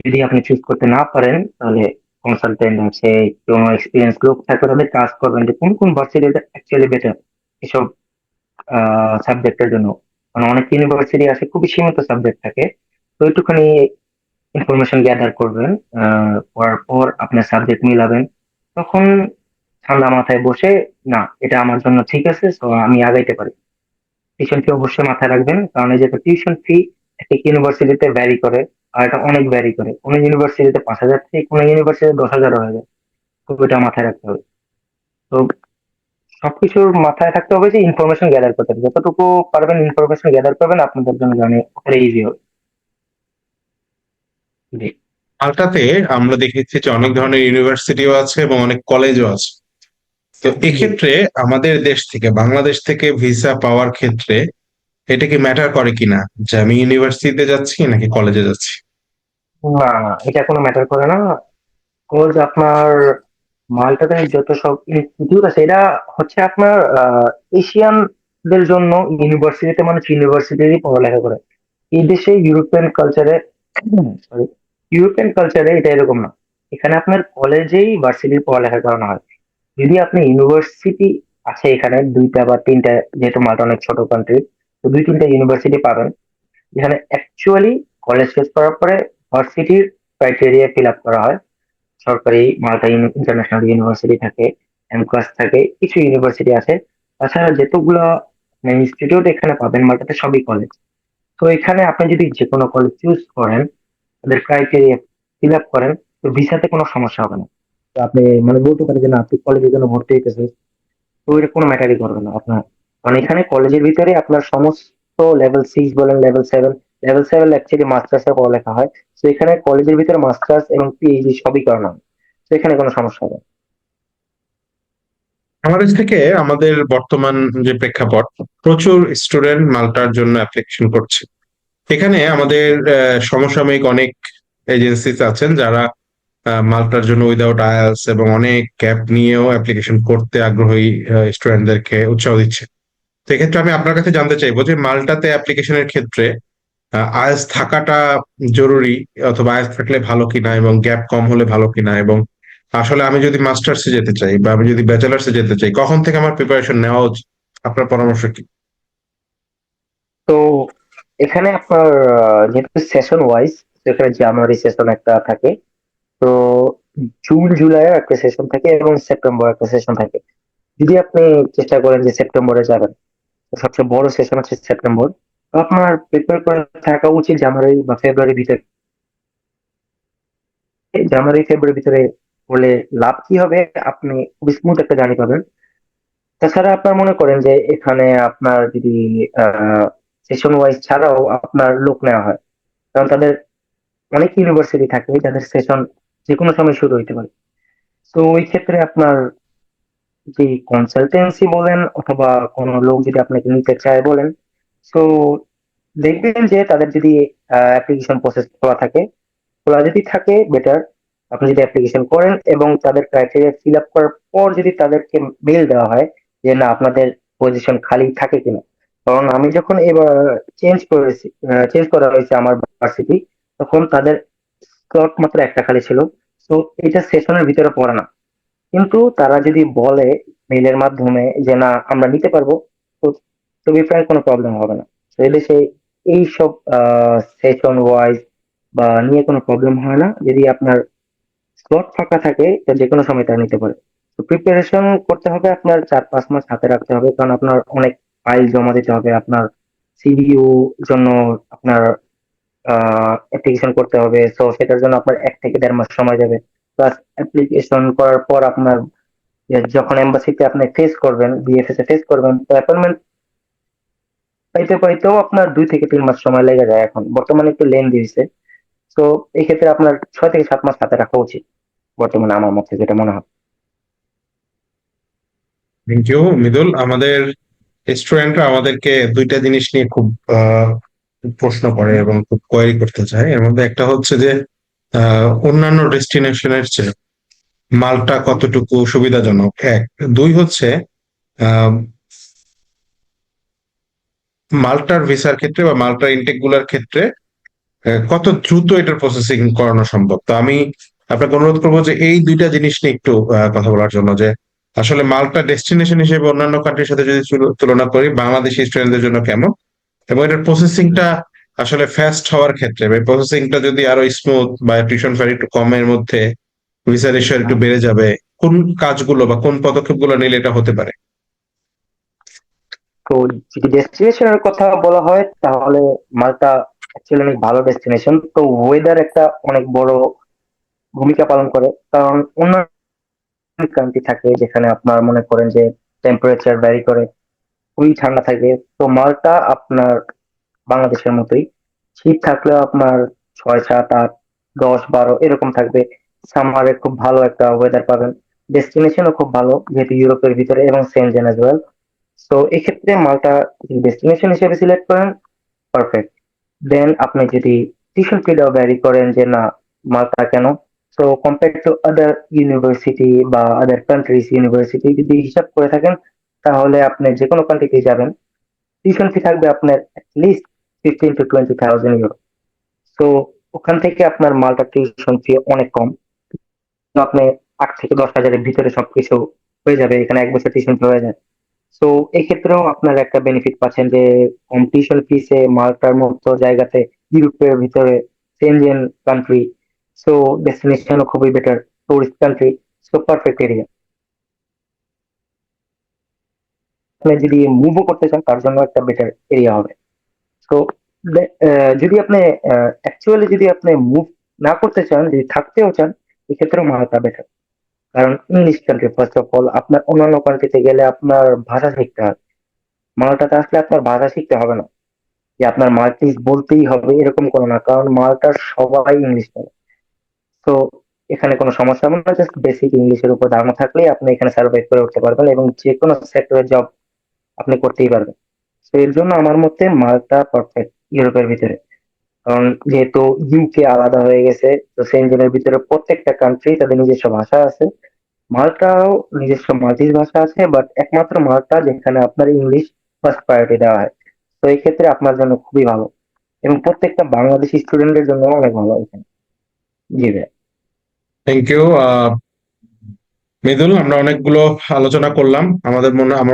যদি আপনি চুজ করতে না পারেন, তাহলে কনসালটেন্ট আছে, কোনো এক্সপিরিয়েন্স লোক থাকবে, তাদের কাজ করবেন যে কোন কোন ভার্সিটিটা অ্যাকচুয়ালি বেটার এসব সাবজেক্টের জন্য। মানে অনেক ইউনিভার্সিটি আছে খুবই সীমিত সাবজেক্ট থাকে, তো একটুখানি ইনফরমেশন গ্যাদার করবেন, করার পর আপনার সাবজেক্ট মিলাবেন, তখন ঠান্ডা মাথায় বসে, না এটা আমার জন্য ঠিক আছে, তো আমি আগাইতে পারি। টিউশন ফি অবশ্যই মাথায় রাখবেন, কারণ এই যে টিউশন ফি এক এক ইউনিভার্সিটিতে ভ্যারি করে, আর এটা অনেক ভ্যারি করে, কোনো ইউনিভার্সিটিতে 5,000 থেকে কোনো ইউনিভার্সিটিতে 10,000 হয়ে যায়। তো এটা মাথায় রাখতে হবে। তো সবকিছুর মাথায় থাকতে হবে যে ইনফরমেশন গ্যাদার করতে হবে, যতটুকু পারবেন ইনফরমেশন গ্যাদার করবেন আপনাদের জন্য জানি ইজি হবে। জি। মাল্টাতে আমরা দেখেছি যে অনেক ধরনের ইউনিভার্সিটিও আছে এবং অনেক কলেজও আছে। তো জি। এক্ষেত্রে আমাদের দেশ থেকে, বাংলাদেশ থেকে ভিসা পাওয়ার ক্ষেত্রে এটা কি ম্যাটার করে কিনা, যে আমি ইউনিভার্সিটিতে যাচ্ছি নাকি কলেজে যাচ্ছি? না, না, এটা কোনো ম্যাটার করে না। কোর্স আপনার মাল্টাতে যত সব ইনস্টিটিউট আছে, এটা হচ্ছে আপনার এশিয়ানদের জন্য। ইউনিভার্সিটিতে মানুষ ইউনিভার্সিটিরই পড়ালেখা করে। এই দেশে ইউরোপিয়ান কালচারে, সরি, ইউরোপিয়ান কালচারে এটা এরকম না। এখানে আপনার কলেজেই ভার্সিটির পড়ালেখা করানো হয়। যদি আপনি ইউনিভার্সিটি আছে এখানে দুইটা বা তিনটা, যেহেতু মাল্টা অনেক ছোট কান্ট্রি, তো দুই তিনটা ইউনিভার্সিটি পাবেন যেখানে অ্যাকচুয়ালি কলেজ শেষ করার পরে ভার্সিটির ক্রাইটেরিয়া ফিল আপ করা হয়। সরকারি মাল্টা ইন্টারন্যাশনাল ইউনিভার্সিটি থাকে, এমকাস থাকে, কিছু ইউনিভার্সিটি আছে। তাছাড়া যেতগুলো ইনস্টিটিউট এখানে পাবেন মাল্টাতে সবই কলেজ। তো এখানে আপনি যদি যে কোনো কলেজ চুজ করেন, তাদের ক্রাইটেরিয়া ফিল আপ করেন, তো ভিসাতে কোনো সমস্যা হবে না। তো আপনি মানে বলতে পারেন যে না আপনি কলেজের জন্য ভর্তি হইতেছেন, তো এটা কোনো ম্যাটারই করবে না আপনার। কারণ এখানে কলেজের ভিতরে আপনার সমস্ত লেভেল 6 বলেন, লেভেল 7, লেভেল 7 অ্যাকচুয়ালি মাস্টার্স এর পড়ালেখা হয়। তো এখানে কলেজের ভিতরে মাস্টার্স এবং পিএইচডি সবই করানো হয়। তো এখানে কোনো সমস্যা হবে না। বাংলাদেশ থেকে আমাদের বর্তমান যে প্রেক্ষাপট, প্রচুর স্টুডেন্ট মাল্টার জন্য অ্যাপ্লিকেশন করছে। এখানে আমাদের সমসাময়িক অনেক এজেন্সিস আছেন যারা মাল্টার জন্য উইদাউট আইএলস এবং অনেক গ্যাপ নিয়েও অ্যাপ্লিকেশন করতে আগ্রহী স্টুডেন্টদেরকে উৎসাহ দিচ্ছে। তো এক্ষেত্রে আমি আপনার কাছে জানতে চাইবো যে মাল্টাতে অ্যাপ্লিকেশনের ক্ষেত্রে আইএলস থাকাটা জরুরি, অথবা আইএলস থাকলে ভালো কিনা, এবং গ্যাপ কম হলে ভালো কিনা, এবং আসলে আমি যদি মাস্টার্সে যেতে চাই বা আমি যদি ব্যাচেলার্সে যেতে চাই, কখন থেকে আমার প্রিপারেশন নেওয়া উচিত? আপনার পরামর্শ কি? তো এখানে আপনার যেহেতু সেশন ওয়াইজ, এখানে জানুয়ারি সেশন একটা থাকে, তো জুন জুলাই একটা সেশন থাকে এবং সেপ্টেম্বর একটা সেশন থাকে। যদি আপনি চেষ্টা করেন যে সেপ্টেম্বরে যাবেন, তো সবচেয়ে বড় সেশন হচ্ছে সেপ্টেম্বর। তো আপনার প্রিপেয়ার করে থাকা উচিত জানুয়ারি বা ফেব্রুয়ারির ভিতরে। এই জানুয়ারি ফেব্রুয়ারির ভিতরে হলে লাভ কি হবে, আপনি খুব স্মুথ একটা জার্নি পাবেন। তাছাড়া আপনার মনে করেন যে এখানে আপনার যদি সেশন ওয়াইজ ছাড়াও আপনার লোক নেওয়া হয়, কারণ তাদের অনেক ইউনিভার্সিটি থাকে যাদের সেশন যে কোনো সময় শুরু হইতে পারে। তো ওই ক্ষেত্রে আপনার যে কনসালটেন্সি বলেন অথবা কোনো লোক যদি আপনাকে নিতে চায় বলেন, তো দেখবেন যে তাদের যদি অ্যাপ্লিকেশন প্রসেস খোলা থাকে, খোলা যদি থাকে বেটার। আপনি যদি অ্যাপ্লিকেশন করেন এবং তাদের ক্রাইটেরিয়া ফিল আপ করার পর যদি তাদেরকে মেল দেওয়া হয় যে না আপনাদের পজিশন খালি থাকে কিনা। কারণ আমি যখন এবার চেঞ্জ করা হয়েছে আমার ভার্সিটি, তখন তাদের স্লট মাত্র একটা খালি ছিল। তো এটা সেশনের ভিতরে পড়ে না, কিন্তু তারা যদি বলে মেইলের মাধ্যমে যে না আমরা নিতে পারবো, তো তবে প্রায় কোনো প্রবলেম হবে না। তো এদেশে এইসব সেশন ওয়াইজ বা নিয়ে কোনো প্রবলেম হয় না। যদি আপনার স্লট ফাঁকা থাকে তো যে কোনো সময় তারা নিতে পারে। তো প্রিপারেশন করতে হবে, আপনার 4-5 মাস হাতে রাখতে হবে, কারণ আপনার অনেক ফাইল জমা দিতে হবে, আপনার সিডিও জন্য আপনার অ্যাপ্লিকেশন করতে হবে। তো সেটার জন্য আপনার 1 থেকে 1.5 মাস সময় যাবে। প্লাস অ্যাপ্লিকেশন করার পর আপনার যখন এম্বাসিতে আপনি ফেস করবেন, বিএফএস এ ফেস করবেন, তো অ্যাপয়েন্টমেন্ট পাইতে পাইতেও আপনার 2 থেকে 3 মাস সময় লেগে যায়। এখন বর্তমানে একটু লেন দিয়েছে। তো এই ক্ষেত্রে আপনার 6 থেকে 7 মাস হাতে রাখা উচিত বর্তমানে, আমার মতে যেটা মনে হয়। Thank you Mridul. আমাদের স্টুডেন্টরা আমাদেরকে দুইটা জিনিস নিয়ে খুব আহ, প্রশ্ন করে এবং খুব কোয়েরি করতে চায়। এর মধ্যে একটা হচ্ছে যে অন্যান্য ডেস্টিনেশনের চেয়ে মালটা কতটুকু সুবিধাজনক, এক। দুই হচ্ছে আহ, মাল্টার ভিসার ক্ষেত্রে বা মাল্টার ইনটেক গুলার ক্ষেত্রে কত দ্রুত এটার প্রসেসিং করানো সম্ভব। তো আমি আপনাকে অনুরোধ করবো যে এই দুইটা জিনিস নিয়ে একটু কথা বলার জন্য, যে আসলে মাল্টা ডেস্টিনেশন হিসেবে অন্যান্য কান্ট্রির সাথে যদি তুলনা করি, বাংলাদেশি স্টুডেন্টদের জন্য কেমন, এবং এটার প্রসেসিংটা আসলে ফাস্ট হওয়ার ক্ষেত্রে প্রসেসিংটা যদি আরো স্মুথ বা টিউশন ফি একটু কমের মধ্যে ভিসা রেশিও একটু বেড়ে যাবে, কোন কাজগুলো বা কোন পদক্ষেপগুলো নিলে এটা হতে পারে? তো যদি ডেস্টিনেশনের কথা বলা হয় তাহলে মালটা অ্যাকচুয়ালি অনেক ভালো ডেস্টিনেশন। তো ওয়েদার একটা অনেক বড় ভূমিকা পালন করে, কারণ অন্যান্য কান্ট্রি থাকে যেখানে আপনার মনে করেন যে টেম্পারেচার ভ্যারি করে, খুবই ঠান্ডা থাকে। তো মালটা আপনার বাংলাদেশের মতোই শীত থাকলেও আপনার 6, 7, 8, 10, 12 এরকম থাকবে। সামারে খুব ভালো একটা ওয়েদার পাবেন। ডেস্টিনেশনও খুব ভালো যেহেতু ইউরোপের ভিতরে, এবং সেনজেন অ্যাজ ওয়েল। তো এক্ষেত্রে মালটা ডেস্টিনেশন হিসেবে সিলেক্ট করেন, পারফেক্ট। দেন আপনি যদি টিউশন ফিটাও ভ্যারি করেন যে না মালটা কেন, so compare to other university বা আদার কান্ট্রিজ ইউনিভার্সিটি যদি হিসাব করে থাকেন, তাহলে আপনি যে কোনো কান্ট্রিতে যাবেন টিউশন ফি থাকবে আপনার লিস্ট 15 to 20,000 ইউরো। তো ওখান থেকে আপনার মালটা টিউশন ফি অনেক কম। তো আপনি 8 থেকে 10 হাজারের ভিতরে সবকিছু হয়ে যাবে, এখানে 1 বছর টিউশন ফি হয়ে যায়। তো এক্ষেত্রেও আপনার একটা বেনিফিট পাচ্ছেন যে কম্পিটিশন ফিসে মাল্টার মতো জায়গাতে, ইউরোপের ভিতরে, সেনজেন কান্ট্রি, সো ডেস্টিনেশনও খুবই better, tourist country, so perfect area. আপনি যদি মুভও করতে চান তার জন্য একটা বেটার এরিয়া হবে। তো যদি আপনি অ্যাকচুয়ালি যদি আপনি মুভ না করতে চান, যদি থাকতেও চান, এক্ষেত্রেও মাল্টা বেটার। কারণ English country, first of all আপনার অন্যান্য কান্ট্রিতে গেলে আপনার ভাষা শিখতে হবে। মাল্টাতে আসলে আপনার ভাষা শিখতে হবে না যে আপনার মাল্টিজ বলতেই হবে এরকম কোনো না, কারণ মাল্টার সবাই ইংলিশ বলে। তো এখানে কোনো সমস্যা হবে না, জাস্ট বেসিক ইংলিশের উপর ধারণা থাকলেই আপনি এখানে সার্ভাইভ করে উঠতে পারবেন এবং যে কোনো সেক্টরের জব আপনি করতেই পারবেন। তো এর জন্য আমার মতে মাল্টা পারফেক্ট ইউরোপের ভিতরে। কারণ যেহেতু ইউকে আলাদা হয়ে গেছে, তো সেনজেনের ভিতরে প্রত্যেকটা কান্ট্রি তাদের নিজস্ব ভাষা আছে। মাল্টাও নিজস্ব মাল্টিজ ভাষা আছে, বাট একমাত্র মাল্টা যেখানে আপনার ইংলিশ ফার্স্ট প্রায়োরিটি দেওয়া হয়। তো এই ক্ষেত্রে আপনার জন্য খুবই ভালো, এবং প্রত্যেকটা বাংলাদেশি স্টুডেন্টের জন্য অনেক ভালো এখানে। জি ভাই। Thank you Mridul. আমরা অনেকগুলো আলোচনা করলাম। আমার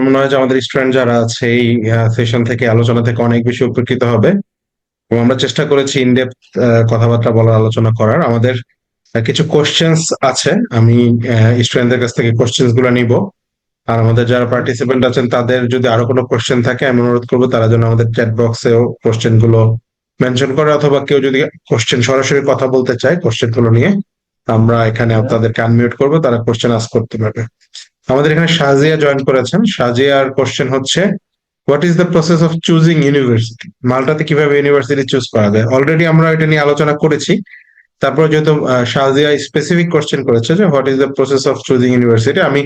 মনে হয় যে আমাদের স্টুডেন্ট যারা আছে এই সেশন থেকে, আলোচনা থেকে অনেক বেশি উপকৃত হবে। এবং আমরা চেষ্টা করেছি ইনডেপথ কথাবার্তা বলার, আলোচনা করার। আমাদের কিছু কোশ্চেন্স আছে, আমি স্টুডেন্টদের কাছ থেকে কোশ্চেন্স গুলো নিব। আর আমাদের যারা পার্টিসিপেন্ট আছেন তাদের যদি আরো কোনো কোশ্চেন থাকে আমি অনুরোধ করবো তারা যেন আমাদের চ্যাট বক্সেও কোশ্চেন গুলো মেনশন করে, অথবা কেউ যদি কোশ্চেন সরাসরি কথা বলতে চায় কোশ্চেন গুলো নিয়ে, আমরা এখানে তাদেরকে আনমিউট করবো, তারা কোশ্চেন আস্ক করতে পারবে। আমাদের এখানে শাজিয়া জয়েন করেছেন। শাজিয়ার কোশ্চেন হচ্ছে, what is the process of choosing university? মাল্টাতে কিভাবে ইউনিভার্সিটি চুজ করা যায়? অলরেডি আমরা এটা নিয়ে আলোচনা করেছি। তারপরে যেহেতু শাজিয়া স্পেসিফিক কোশ্চেন করেছে যে what is the process of choosing university, আমি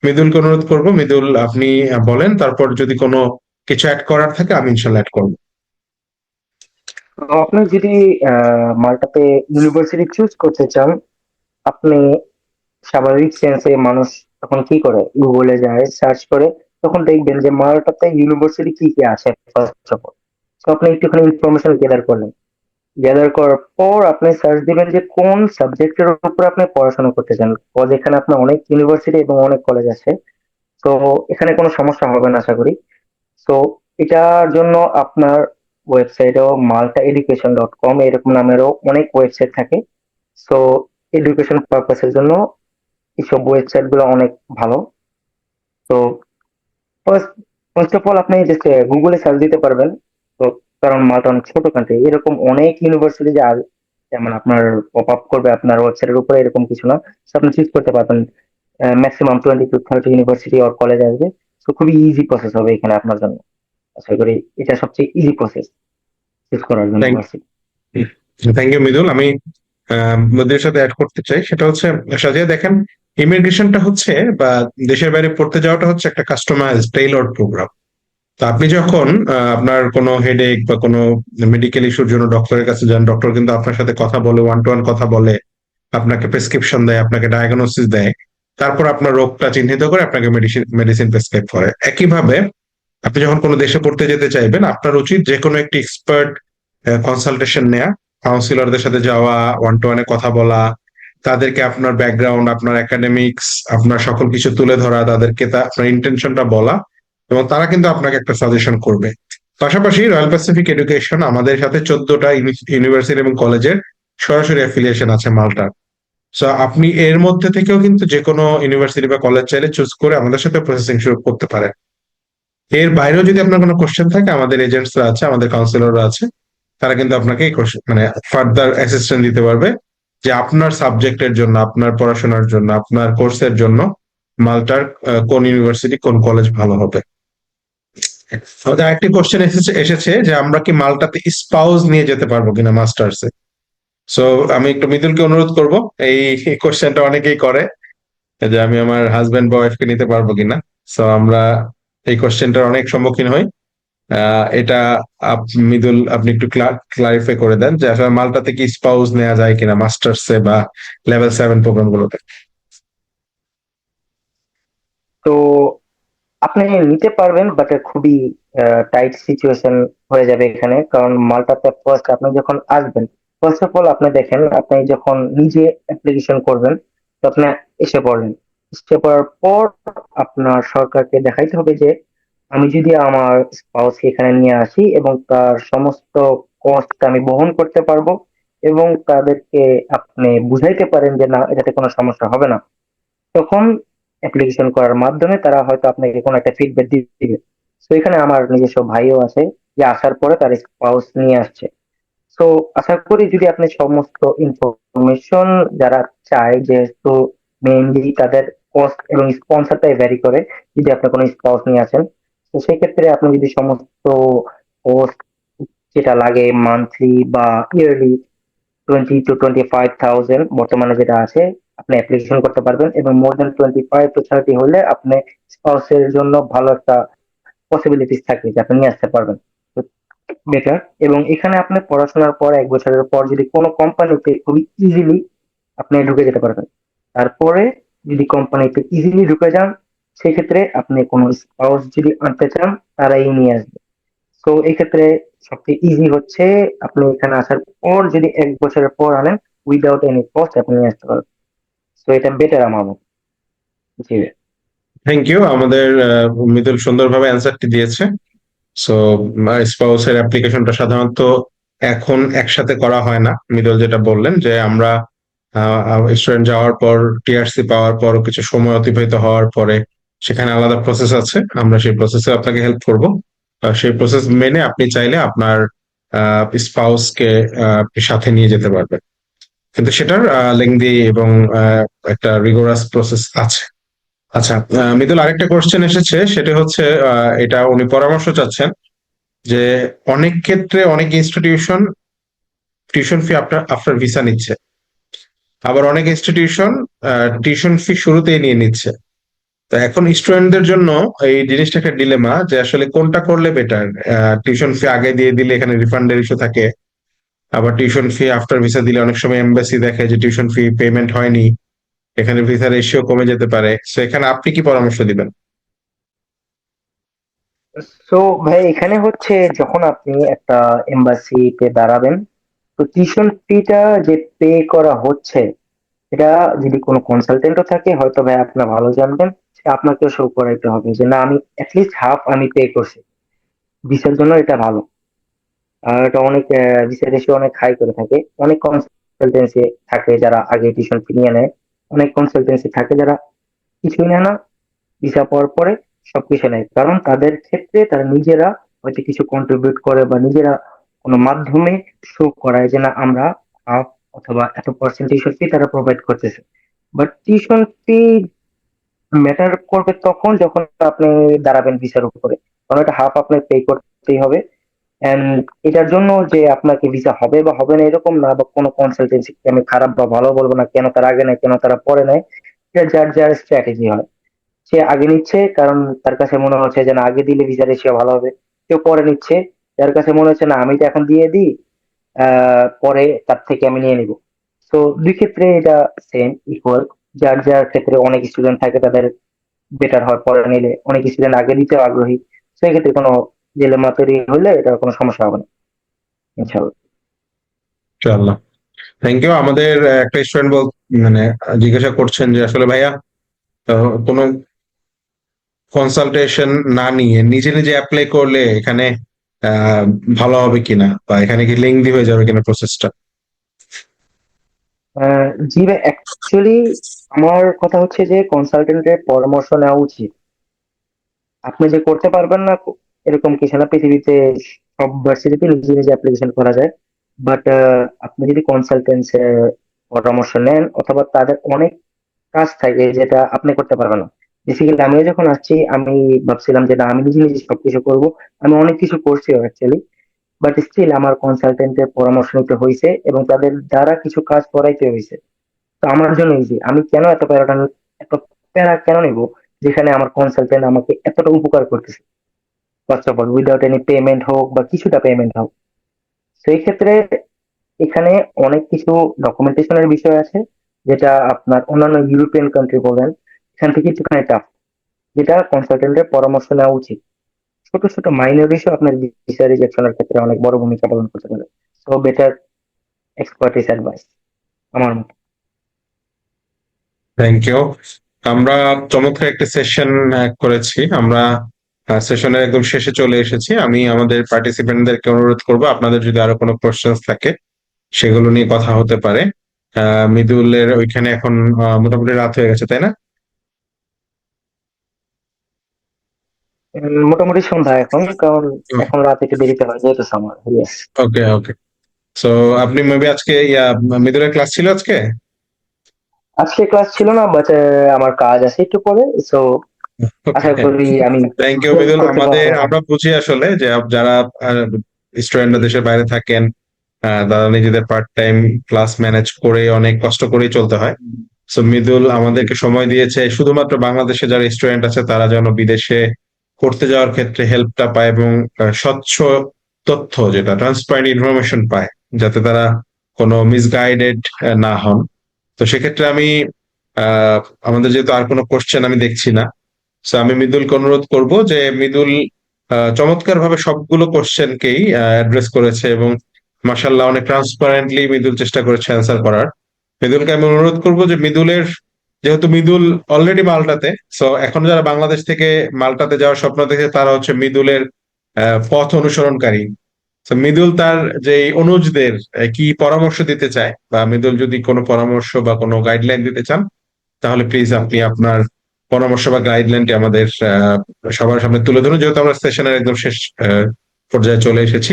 মৃদুলকে অনুরোধ করবো, মৃদুল আপনি বলেন, তারপর যদি কোনো কিছু অ্যাড করার থাকে আমি ইনশাল্লাহ অ্যাড করবো। তো আপনি যদি মাল্টাতে ইউনিভার্সিটি চুজ করতে চান, আপনি স্বাভাবিক সেন্সে মানুষ তখন কি করে, গুগলে যায় সার্চ করে, তখন দেখবেন যে মাল্টাতে ইউনিভার্সিটি কি কি আছে ফার্স্ট অফ অল। তো আপনি একটুখানি ইনফরমেশন গ্যাদার করলেন, গ্যাদার করার পর আপনি সার্চ দিবেন যে কোন সাবজেক্টের উপর আপনি পড়াশোনা করতে চান, কজ এখানে আপনার অনেক ইউনিভার্সিটি এবং অনেক কলেজ আছে। তো এখানে কোনো সমস্যা হবে না আশা করি। তো এটার জন্য আপনার ওয়েবসাইটও maltaeducation.com এরকম নামেরও অনেক ওয়েবসাইট থাকে। সো এডুকেশন পারপাসের জন্য এইসব ওয়েবসাইট গুলো অনেক ভালো। তো ফার্স্ট ফার্স্ট অফ অল আপনি জাস্ট গুগলে সার্চ দিতে পারবেন। তো কারণ মাল্টা অনেক ছোট কান্ট্রি, এরকম অনেক ইউনিভার্সিটি যে যেমন আপনার পপ আপ করবে আপনার ওয়েবসাইটের উপরে এরকম কিছু না। So আপনি চুজ করতে পারবেন, ম্যাক্সিমাম 20 to 30 ইউনিভার্সিটি আর কলেজ আসবে। তো খুবই ইজি প্রসেস হবে এখানে আপনার জন্য। আশা করি এটা সবচেয়ে ইজি প্রসেস চুজ করার জন্য thank varsity. Thank you Mridul. আমি মৃদুলের সাথে অ্যাড করতে চাই, সেটা হচ্ছে, সাজিয়া দেখেন, ইমিগ্রেশনটা হচ্ছে বা দেশের বাইরে পড়তে যাওয়াটা হচ্ছে একটা কাস্টমাইজ টেইলর্ড প্রোগ্রাম। তো আপনি যখন আপনার কোনো হেডেক বা কোনো মেডিকেল ইস্যুর জন্য ডক্টরের কাছে যান, ডক্টর কিন্তু আপনার সাথে কথা বলে, ওয়ান টু ওয়ান কথা বলে, আপনাকে প্রেসক্রিপশন দেয়, আপনাকে ডায়াগনোসিস দেয়, তারপর আপনার রোগটা চিহ্নিত করে আপনাকে মেডিসিন মেডিসিন প্রেসক্রাইব করে। একইভাবে আপনি যখন কোনো দেশে পড়তে যেতে চাইবেন, আপনার উচিত যে কোনো একটি এক্সপার্ট কনসালটেশন নেওয়া, কাউন্সিলরদের সাথে যাওয়া, ওয়ান টু ওয়ানে কথা বলা, তাদেরকে আপনার ব্যাকগ্রাউন্ড, আপনার একাডেমিক্স, আপনার সকল কিছু তুলে ধরা, তাদেরকে আপনার ইন্টেনশনটা বলা, এবং তারা কিন্তু আপনাকে একটা সাজেশন করবে। পাশাপাশি রয়্যাল প্যাসিফিক এডুকেশন আমাদের সাথে 14টা ইউনিভার্সিটি এবং কলেজের সরাসরি অ্যাফিলিয়েশন আছে মাল্টার। সো আপনি এর মধ্যে থেকেও কিন্তু যে কোনো ইউনিভার্সিটি বা কলেজ চাইলে চুজ করে আমাদের সাথে প্রসেসিং শুরু করতে পারেন। এর বাইরেও যদি আপনার কোনো কোশ্চেন থাকে, আমাদের এজেন্টসরা আছে, আমাদের কাউন্সিলররা আছে, তারা কিন্তু আপনাকে এই মানে ফার্দার অ্যাসিস্ট্যান্স দিতে পারবে যে আপনার সাবজেক্টের জন্য, আপনার পড়াশোনার জন্য, আপনার কোর্সের জন্য মাল্টার কোন ইউনিভার্সিটি কোন কলেজ ভালো হবে। আমাদের আরেকটি কোশ্চেন এসেছে যে আমরা কি মাল্টাতে স্পাউস নিয়ে যেতে পারবো কিনা মাস্টার্সে। সো আমি একটু মৃদুলকে অনুরোধ করব, এই কোশ্চেনটা অনেকেই করে যে আমি আমার হাজবেন্ড বা ওয়াইফকে নিতে পারবো কিনা। সো আমরা এই কোশ্চেনটার অনেক সম্মুখীন হই। এটা মৃদুল আপনি একটু ক্লারিফাই করে দেন যে আসলে মাল্টাতে কি স্পাউস নেওয়া যায় কিনা মাস্টার্সে বা লেভেল 7 প্রোগ্রাম গুলোতে। তো আপনি নিতে পারবেন, বাট খুবই টাইট সিচুয়েশন হয়ে যাবে এখানে, কারণ মাল্টাতে ফার্স্ট আপনি যখন আসবেন, ফার্স্ট অফ অল আপনি দেখেন, আপনি যখন নিজে অ্যাপ্লিকেশন করবেন, তো আপনি এসে পড়লেন, এসে পড়ার পর আপনার সরকারকে দেখাইতে হবে যে আমি যদি আমার স্পাউসকে এখানে নিয়ে আসি এবং তার সমস্ত কস্ট আমি বহন করতে পারবো, এবং তাদেরকে আপনি বুঝাইতে পারেন যে না, এটাতে কোনো সমস্যা হবে না, তখন অ্যাপ্লিকেশন করার মাধ্যমে তারা হয়তো আপনাকে কোনো একটা ফিডব্যাক দিবে। তো এখানে আমার নিজস্ব ভাইও আছে, যে আসার পরে তার স্পাউস নিয়ে আসছে। তো আশা করি যদি আপনি সমস্ত ইনফরমেশন যারা চায়, যেহেতু মেইনলি তাদের কস্ট এবং স্পন্সরটাই ভ্যারি করে, যদি আপনি কোনো স্পাউস নিয়ে আসেন, তো সেক্ষেত্রে আপনি যদি সমস্ত কস্ট যেটা লাগে মান্থলি বা ইয়ারলি 20 to 25,000 বর্তমানে যেটা আছে, আপনি অ্যাপ্লিকেশন করতে পারবেন, এবং মোর দেন 25 to 30 হলে আপনি স্পাউসের জন্য ভালো একটা পসিবিলিটিস থাকে যে আপনি নিয়ে আসতে পারবেন, বেটার। এবং এখানে আপনি পড়াশোনার পর 1 বছরের পর যদি কোনো কোম্পানিতে খুবই ইজিলি আপনি ঢুকে যেতে পারবেন। তারপরে যদি কোম্পানিতে ইজিলি ঢুকে যান, সেক্ষেত্রে আপনি কোনো স্পাউস যদি আনতে চান, তারাই নিয়ে আসবে। তো এই ক্ষেত্রে সবচেয়ে ইজি হচ্ছে আপনি এখানে আসার পর যদি 1 বছরের পর আনেন, উইদাউট এনি কস্ট আপনি নিয়ে আসতে পারবেন। তো এটা বেটার আমার মতে। জি। Thank you. আমাদের মৃদুল সুন্দরভাবে অ্যান্সারটি দিয়েছে। সো স্পাউসের অ্যাপ্লিকেশনটা সাধারণত এখন একসাথে করা হয় না। মৃদুল যেটা বললেন যে আমরা স্টুডেন্ট যাওয়ার পর, টিআরসি পাওয়ার পর কিছু সময় অতিবাহিত হওয়ার পরে সেখানে আলাদা প্রসেস আছে, আমরা সেই প্রসেসে আপনাকে হেল্প করব। সেই প্রসেস মেনে আপনি চাইলে আপনার স্পাউসকে আপনি সাথে নিয়ে যেতে পারবেন, কিন্তু সেটার লেংদি এবং একটা রিগোরাস প্রসেস আছে। আচ্ছা, মৃদুল আরেকটা কোশ্চেন এসেছে, সেটা হচ্ছে এটা উনি পরামর্শ চাচ্ছেন যে অনেক ক্ষেত্রে অনেক institution tuition fee after after visa নিচ্ছে, আবার অনেক ইনস্টিটিউশন টিউশন ফি শুরুতেই নিয়ে নিচ্ছে। তো এখন স্টুডেন্টদের জন্য এই জিনিসটা একটা ডিলেমা যে আসলে কোনটা করলে বেটার। টিউশন ফি আগে দিয়ে দিলে এখানে রিফান্ডের ইস্যু থাকে, আবার টিউশন ফি আফটার ভিসা দিলে অনেক সময় এমবাসি দেখে যে টিউশন ফি পেমেন্ট হয়নি, এখানে ভিসা রেশিও কমে যেতে পারে। তো এখানে আপনি কি পরামর্শ দিবেন? তো ভাই এখানে হচ্ছে যখন আপনি একটা এম্বাসিতে দাঁড়াবেন, তো টিউশন ফিটা যে পে করা হচ্ছে, এটা যদি কোনো কনসালটেন্টও থাকে, হয়তো ভাই আপনার ভালো জানবেন, সে আপনাকে শো করাইতে হবে যে না, আমি অ্যাটলিস্ট হাফ আমি পে করছি। ভিসার জন্য এটা ভালো। আর এটা অনেক ভিসা রেশিও অনেক হাই করে থাকে। অনেক কনসালটেন্সি থাকে যারা আগে টিউশন ফি নিয়ে নেয়, অনেক কনসালটেন্সি থাকে যারা কিছুই নেয় না, ভিসা পাওয়ার পরে সবকিছু নেয়, কারণ তাদের ক্ষেত্রে তারা নিজেরা হয়তো কিছু কন্ট্রিবিউট করে বা নিজেরা কোনো মাধ্যমে শো করায় যে না, আমরা হাফ অথবা এত পার্সেন্ট টিউশন ফি তারা প্রোভাইড করতেছে। বাট টিউশন ফি ম্যাটার করবে তখন যখন আপনি দাঁড়াবেন ভিসার উপরে, কারণ এটা হাফ আপনাকে পে করতেই হবে। এন্ড এটার জন্য যে আপনাকে ভিসা হবে বা হবে না এরকম না, বা কোনো কনসালটেন্সি আমি খারাপ বা ভালো বলবো না, কেন তারা আগে নেয় কেন তারা পরে নেয়, এটা যার যার স্ট্র্যাটেজি হয়। সে আগে নিচ্ছে কারণ তার কাছে মনে হচ্ছে যে না, আগে দিলে ভিসা রেশিও ভালো হবে। কেউ পরে নিচ্ছে, যার কাছে মনে হচ্ছে না, আমি তো এখন দিয়ে দিই, পরে তার থেকে আমি নিয়ে নিব। তো দুই ক্ষেত্রে এটা সেম ইকুয়াল। যার যার ক্ষেত্রে অনেক স্টুডেন্ট থাকে তাদের বেটার হয় পরে নিলে, অনেক স্টুডেন্ট আগে দিতে আগ্রহী। সেই ক্ষেত্রে কোনো ডিলেমা তৈরি হলে এটা কোনো সমস্যা হবে না, ইনশাল্লাহ। ইনশাআল্লাহ। Thank you. আমাদের একটা স্টুডেন্ট মানে জিজ্ঞাসা করছেন যে আসলে ভাইয়া কোনো কনসালটেশন না নিয়ে নিজে নিজে অ্যাপ্লাই করলে এখানে আহ, ভালো হবে কিনা, বা এখানে কি লেংদি হয়ে যাবে কিনা প্রসেসটা? জি ভাই, অ্যাকচুয়ালি আমার কথা হচ্ছে যে কনসালটেন্টের পরামর্শ নেওয়া উচিত। আপনি যে করতে পারবেন না এরকম কিছু না, পৃথিবীতে সব ভার্সিটিতে নিজে নিজে অ্যাপ্লিকেশন করা যায়। বাট আপনি যদি কনসালটেন্স পরামর্শ নেন, অথবা তাদের অনেক কাজ থাকে যেটা আপনি করতে পারবেন না। বেসিক্যালি আমিও যখন আসছি, আমি ভাবছিলাম যে না, আমি নিজে নিজে সবকিছু করবো। আমি অনেক কিছু করছি অ্যাকচুয়ালি, বাট স্টিল আমার কনসালটেন্টের পরামর্শ নিতে হয়েছে এবং তাদের দ্বারা কিছু কাজ করাইতে হয়েছে। তো আমার জন্য ইজি। আমি কেন এত প্যারা কেন নিব, যেখানে আমার কনসালটেন্ট আমাকে এতটা উপকার করতেছে, first of all without any payment হোক বা কিছুটা পেমেন্ট হোক। সেই ক্ষেত্রে এখানে অনেক কিছু ডকুমেন্টেশনের বিষয় আছে, যেটা আপনার অন্যান্য ইউরোপিয়ান কান্ট্রি বলেন, এখান থেকে একটুখানি টাফ, যেটা কনসালটেন্টের পরামর্শ নেওয়া উচিত। ছোট ছোট মাইনর ইস্যু আপনার ভিসা রিজেকশনের ক্ষেত্রে অনেক বড় ভূমিকা পালন করতে পারে। সো বেটার এক্সপার্টিস অ্যাডভাইস আমার মতে। Thank you. আমরা চমৎকার একটা সেশন করেছি। আমরা সেশনের একদম শেষে চলে এসেছি। আমি আমাদের পার্টিসিপেন্টদেরকে অনুরোধ করব, আপনাদের যদি আরো কোনো কোশ্চেন্স থাকে সেগুলো নিয়ে কথা হতে পারে। মৃদুলের ওইখানে এখন মোটামুটি রাত হয়ে গেছে, তাই না? মোটামুটি সন্ধ্যা এখন, কারণ এখন রাত একটু দেরিতে হয় যেহেতু সামার। ইয়েস। ওকে, ওকে। সো আপনি মেবি আজকে মৃদুলের ক্লাস ছিল আজকে? আজকে ক্লাস ছিল না, বাট আমার কাজ আছে একটু পরে। সো ওকে, আশা করি আমি থ্যাংক ইউ হেল্প মৃদুল। করতে পারবো। আমরা বুঝি আসলে যে যারা স্টুডেন্টরা দেশের বাইরে থাকেন, তারা নিজেদের পার্ট টাইম ক্লাস ম্যানেজ করে অনেক কষ্ট করেই চলতে হয়। সো মৃদুল আমাদেরকে সময় দিয়েছে শুধুমাত্র বাংলাদেশে যারা স্টুডেন্ট আছে তারা যেন বিদেশে পড়তে যাওয়ার ক্ষেত্রে হেল্পটা পায়, এবং স্বচ্ছ তথ্য, যেটা ট্রান্সপারেন্ট ইনফরমেশন পায়, যাতে তারা কোনো মিসগাইডেড না হন। তো সেক্ষেত্রে আমি আহ আমাদের যেহেতু আর কোনো কোশ্চেন আমি দেখছি না, সো আমি মৃদুলকে অনুরোধ করব যে মৃদুল চমৎকার ভাবে সবগুলো কোশ্চেনকেই অ্যাড্রেস করেছে, এবং মাশাল্লাহ অনেক ট্রান্সপারেন্টলি মৃদুল চেষ্টা করেছে অ্যান্সার করার। মৃদুলকে আমি অনুরোধ করব যে মৃদুলের, যেহেতু মৃদুল অলরেডি মাল্টাতে, সো এখন যারা বাংলাদেশ থেকে মাল্টাতে যাওয়ার স্বপ্ন দেখে তারা হচ্ছে মৃদুলের পথ অনুসরণকারী। তো মৃদুল তার যে অনুজদের কি পরামর্শ দিতে চায়, বা মৃদুল যদি কোনো পরামর্শ বা কোনো গাইডলাইন দিতে চান, তাহলে প্লিজ আপনি আপনার পরামর্শ বা গাইডলাইনটি আমাদের সবার সামনে তুলে ধরুন, যেহেতু আমরা সেশনের একদম শেষ পর্যায়ে চলে এসেছি।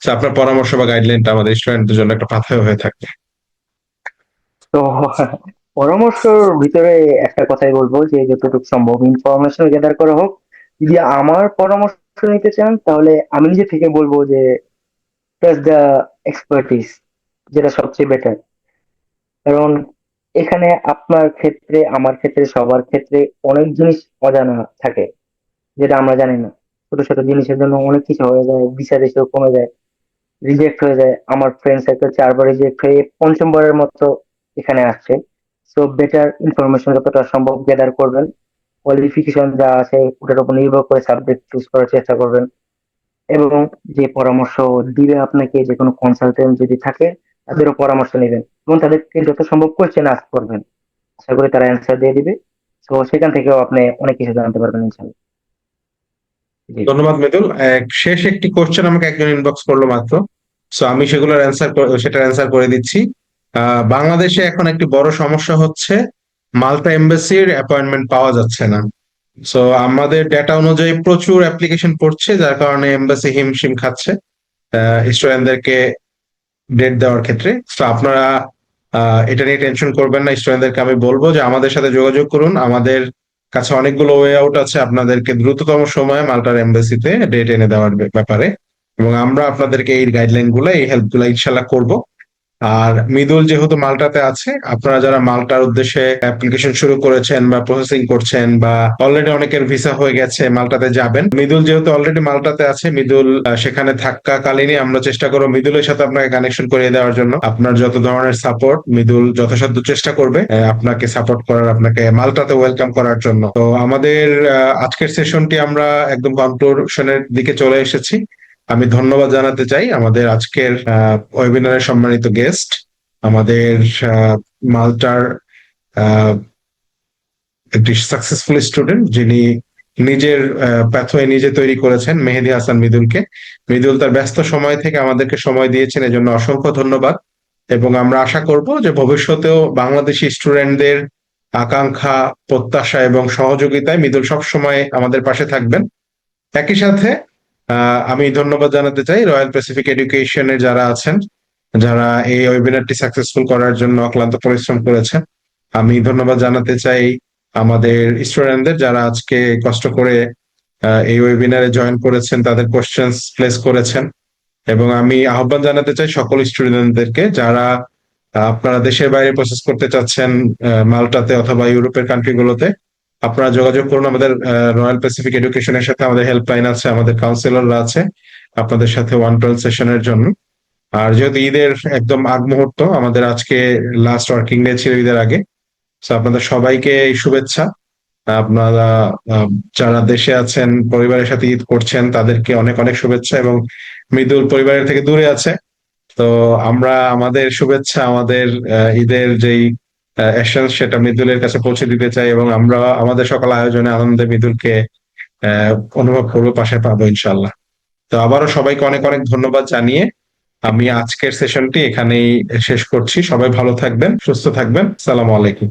তো আপনার পরামর্শ বা গাইডলাইনটা আমাদের স্টুডেন্টদের জন্য একটা পাথেয় হয়ে থাকবে। তো পরামর্শর ভিতরে একটা কথাই বলবো, যে যতটুকু সম্ভব ইনফরমেশন গ্যাদার করা হোক। যদি আমার পরামর্শ নিতে চান, তাহলে আমি নিজে থেকে বলবো যে প্লাস দ্য এক্সপার্টিস, যেটা সবচেয়ে বেটার। কারণ এখানে আপনার ক্ষেত্রে, আমার ক্ষেত্রে, সবার ক্ষেত্রে অনেক জিনিস অজানা থাকে, যেটা আমরা জানি না। ছোট ছোট জিনিসের জন্য অনেক কিছু হয়ে যায়, ভিসা রেশিও কমে যায়, রিজেক্ট হয়ে যায়। আমার ফ্রেন্ড সার্কেল 4 বার রিজেক্ট হয়ে পঞ্চমবারের মতো এখানে আসছে। সো বেটার ইনফরমেশন যতটা সম্ভব গ্যাদার করবেন। কোয়ালিফিকেশন যা আছে ওটার উপর নির্ভর করে সাবজেক্ট চুজ করার চেষ্টা করবেন। এবং যে পরামর্শ দিবে আপনাকে, যে কোনো কনসালটেন্ট যদি থাকে, তাদেরও পরামর্শ নেবেন এবং তাদেরকে যত সম্ভব কোয়েশ্চেন আস্ক করবেন। আশা করি তারা অ্যান্সার দিয়ে দিবে। তো সেখান থেকেও আপনি অনেক কিছু জানতে পারবেন ইনশাল্লাহ। জি। ধন্যবাদ মৃদুল। শেষ একটি কোশ্চেন আমাকে একজন ইনবক্স করলো মাত্র, সো আমি সেটার অ্যান্সার করে দিচ্ছি। বাংলাদেশে এখন একটি বড় সমস্যা হচ্ছে মাল্টা এম্বাসির অ্যাপয়েন্টমেন্ট পাওয়া যাচ্ছে না। সো আমাদের ডেটা অনুযায়ী প্রচুর অ্যাপ্লিকেশন পড়ছে, যার কারণে এম্বাসি হিমশিম খাচ্ছে স্টুডেন্টদেরকে ডেট দেওয়ার ক্ষেত্রে। তো আপনারা এটা নিয়ে টেনশন করবেন না। স্টুডেন্টদেরকে আমি বলবো যে আমাদের সাথে যোগাযোগ করুন। আমাদের কাছে অনেকগুলো ওয়ে আউট আছে আপনাদেরকে দ্রুততম সময়ে মাল্টার এম্বাসিতে ডেট এনে দেওয়ার ব্যাপারে, এবং আমরা আপনাদেরকে এই গাইডলাইন গুলো, এই হেল্প গুলো ইনশাল্লাহ করবো। আর মৃদুল যেহেতু মাল্টাতে আছে, আপনারা যারা মাল্টার উদ্দেশ্যে অ্যাপ্লিকেশন শুরু করেছেন বা প্রসেসিং করছেন, বা অলরেডি অনেকের ভিসা হয়ে গেছে, মাল্টাতে যাবেন, মৃদুল যেহেতু অলরেডি মাল্টাতে আছে, মৃদুল সেখানে থাকাকালীনই আমরা চেষ্টা করবো মৃদুলের সাথে আপনাকে কানেকশন করিয়ে দেওয়ার জন্য। আপনার যত ধরনের সাপোর্ট মৃদুল যথাসাধ্য চেষ্টা করবে আপনাকে সাপোর্ট করার, আপনাকে মাল্টাতে ওয়েলকাম করার জন্য। তো আমাদের আজকের সেশনটি আমরা একদম কনক্লুশনের দিকে চলে এসেছি। আমি ধন্যবাদ জানাতে চাই আমাদের আজকের ওয়েবিনারের সম্মানিত গেস্ট, আমাদের মাল্টার আহ, একটি সাকসেসফুল স্টুডেন্ট, যিনি নিজের পাথওয়ে নিজে তৈরি করেছেন মেহেদী হাসান মৃদুলকে। মৃদুল তার ব্যস্ত সময় থেকে আমাদেরকে সময় দিয়েছেন, এজন্য অসংখ্য ধন্যবাদ। এবং আমরা আশা করব যে ভবিষ্যতেও বাংলাদেশি স্টুডেন্টদের আকাঙ্ক্ষা, প্রত্যাশা এবং সহযোগিতায় মৃদুল সব সময় আমাদের পাশে থাকবেন। একই সাথে আমি ধন্যবাদ জানাতে চাই রয়্যাল প্যাসিফিক এডুকেশনের যারা আছেন, যারা এই ওয়েবিনারটি সাকসেসফুল করার জন্য অক্লান্ত পরিশ্রম করেছেন। আমি ধন্যবাদ জানাতে চাই আমাদের স্টুডেন্টদের যারা আজকে কষ্ট করে এই ওয়েবিনারে জয়েন করেছেন, তাদের কোশ্চেন্স প্লেস করেছেন। এবং আমি আহ্বান জানাতে চাই সকল স্টুডেন্টদেরকে যারা আপনারা দেশের বাইরে প্রসেস করতে চাচ্ছেন, মাল্টাতে অথবা ইউরোপের কান্ট্রিগুলোতে, আপনারা যোগাযোগ করুন আমাদের রয়্যাল প্যাসিফিক এডুকেশনের সাথে। আমাদের হেল্পলাইন আছে, আমাদের কাউন্সিলররা আছে আপনাদের সাথে ওয়ান টু ওয়ান সেশনের জন্য। আর যেহেতু ঈদের একদম আগ মুহূর্ত, আমাদের আজকে লাস্ট ওয়ার্কিং ডে ছিল ঈদের আগে, তো আপনাদের সবাইকে এই শুভেচ্ছা। আপনারা যারা দেশে আছেন, পরিবারের সাথে ঈদ করছেন, তাদেরকে অনেক অনেক শুভেচ্ছা। এবং মৃদুল পরিবারের থেকে দূরে আছে, তো আমরা আমাদের শুভেচ্ছা, আমাদের ঈদের যেই এসেন্স সেটা মৃদুলের কাছে পৌঁছে দিতে চাই। এবং আমরা আমাদের সকল আয়োজনে আনন্দে মৃদুলকে অনুভব করবো, পাশে পাবো ইনশাল্লাহ। তো আবারও সবাইকে অনেক অনেক ধন্যবাদ জানিয়ে আমি আজকের সেশনটি এখানেই শেষ করছি। সবাই ভালো থাকবেন, সুস্থ থাকবেন। সালাম আলাইকুম।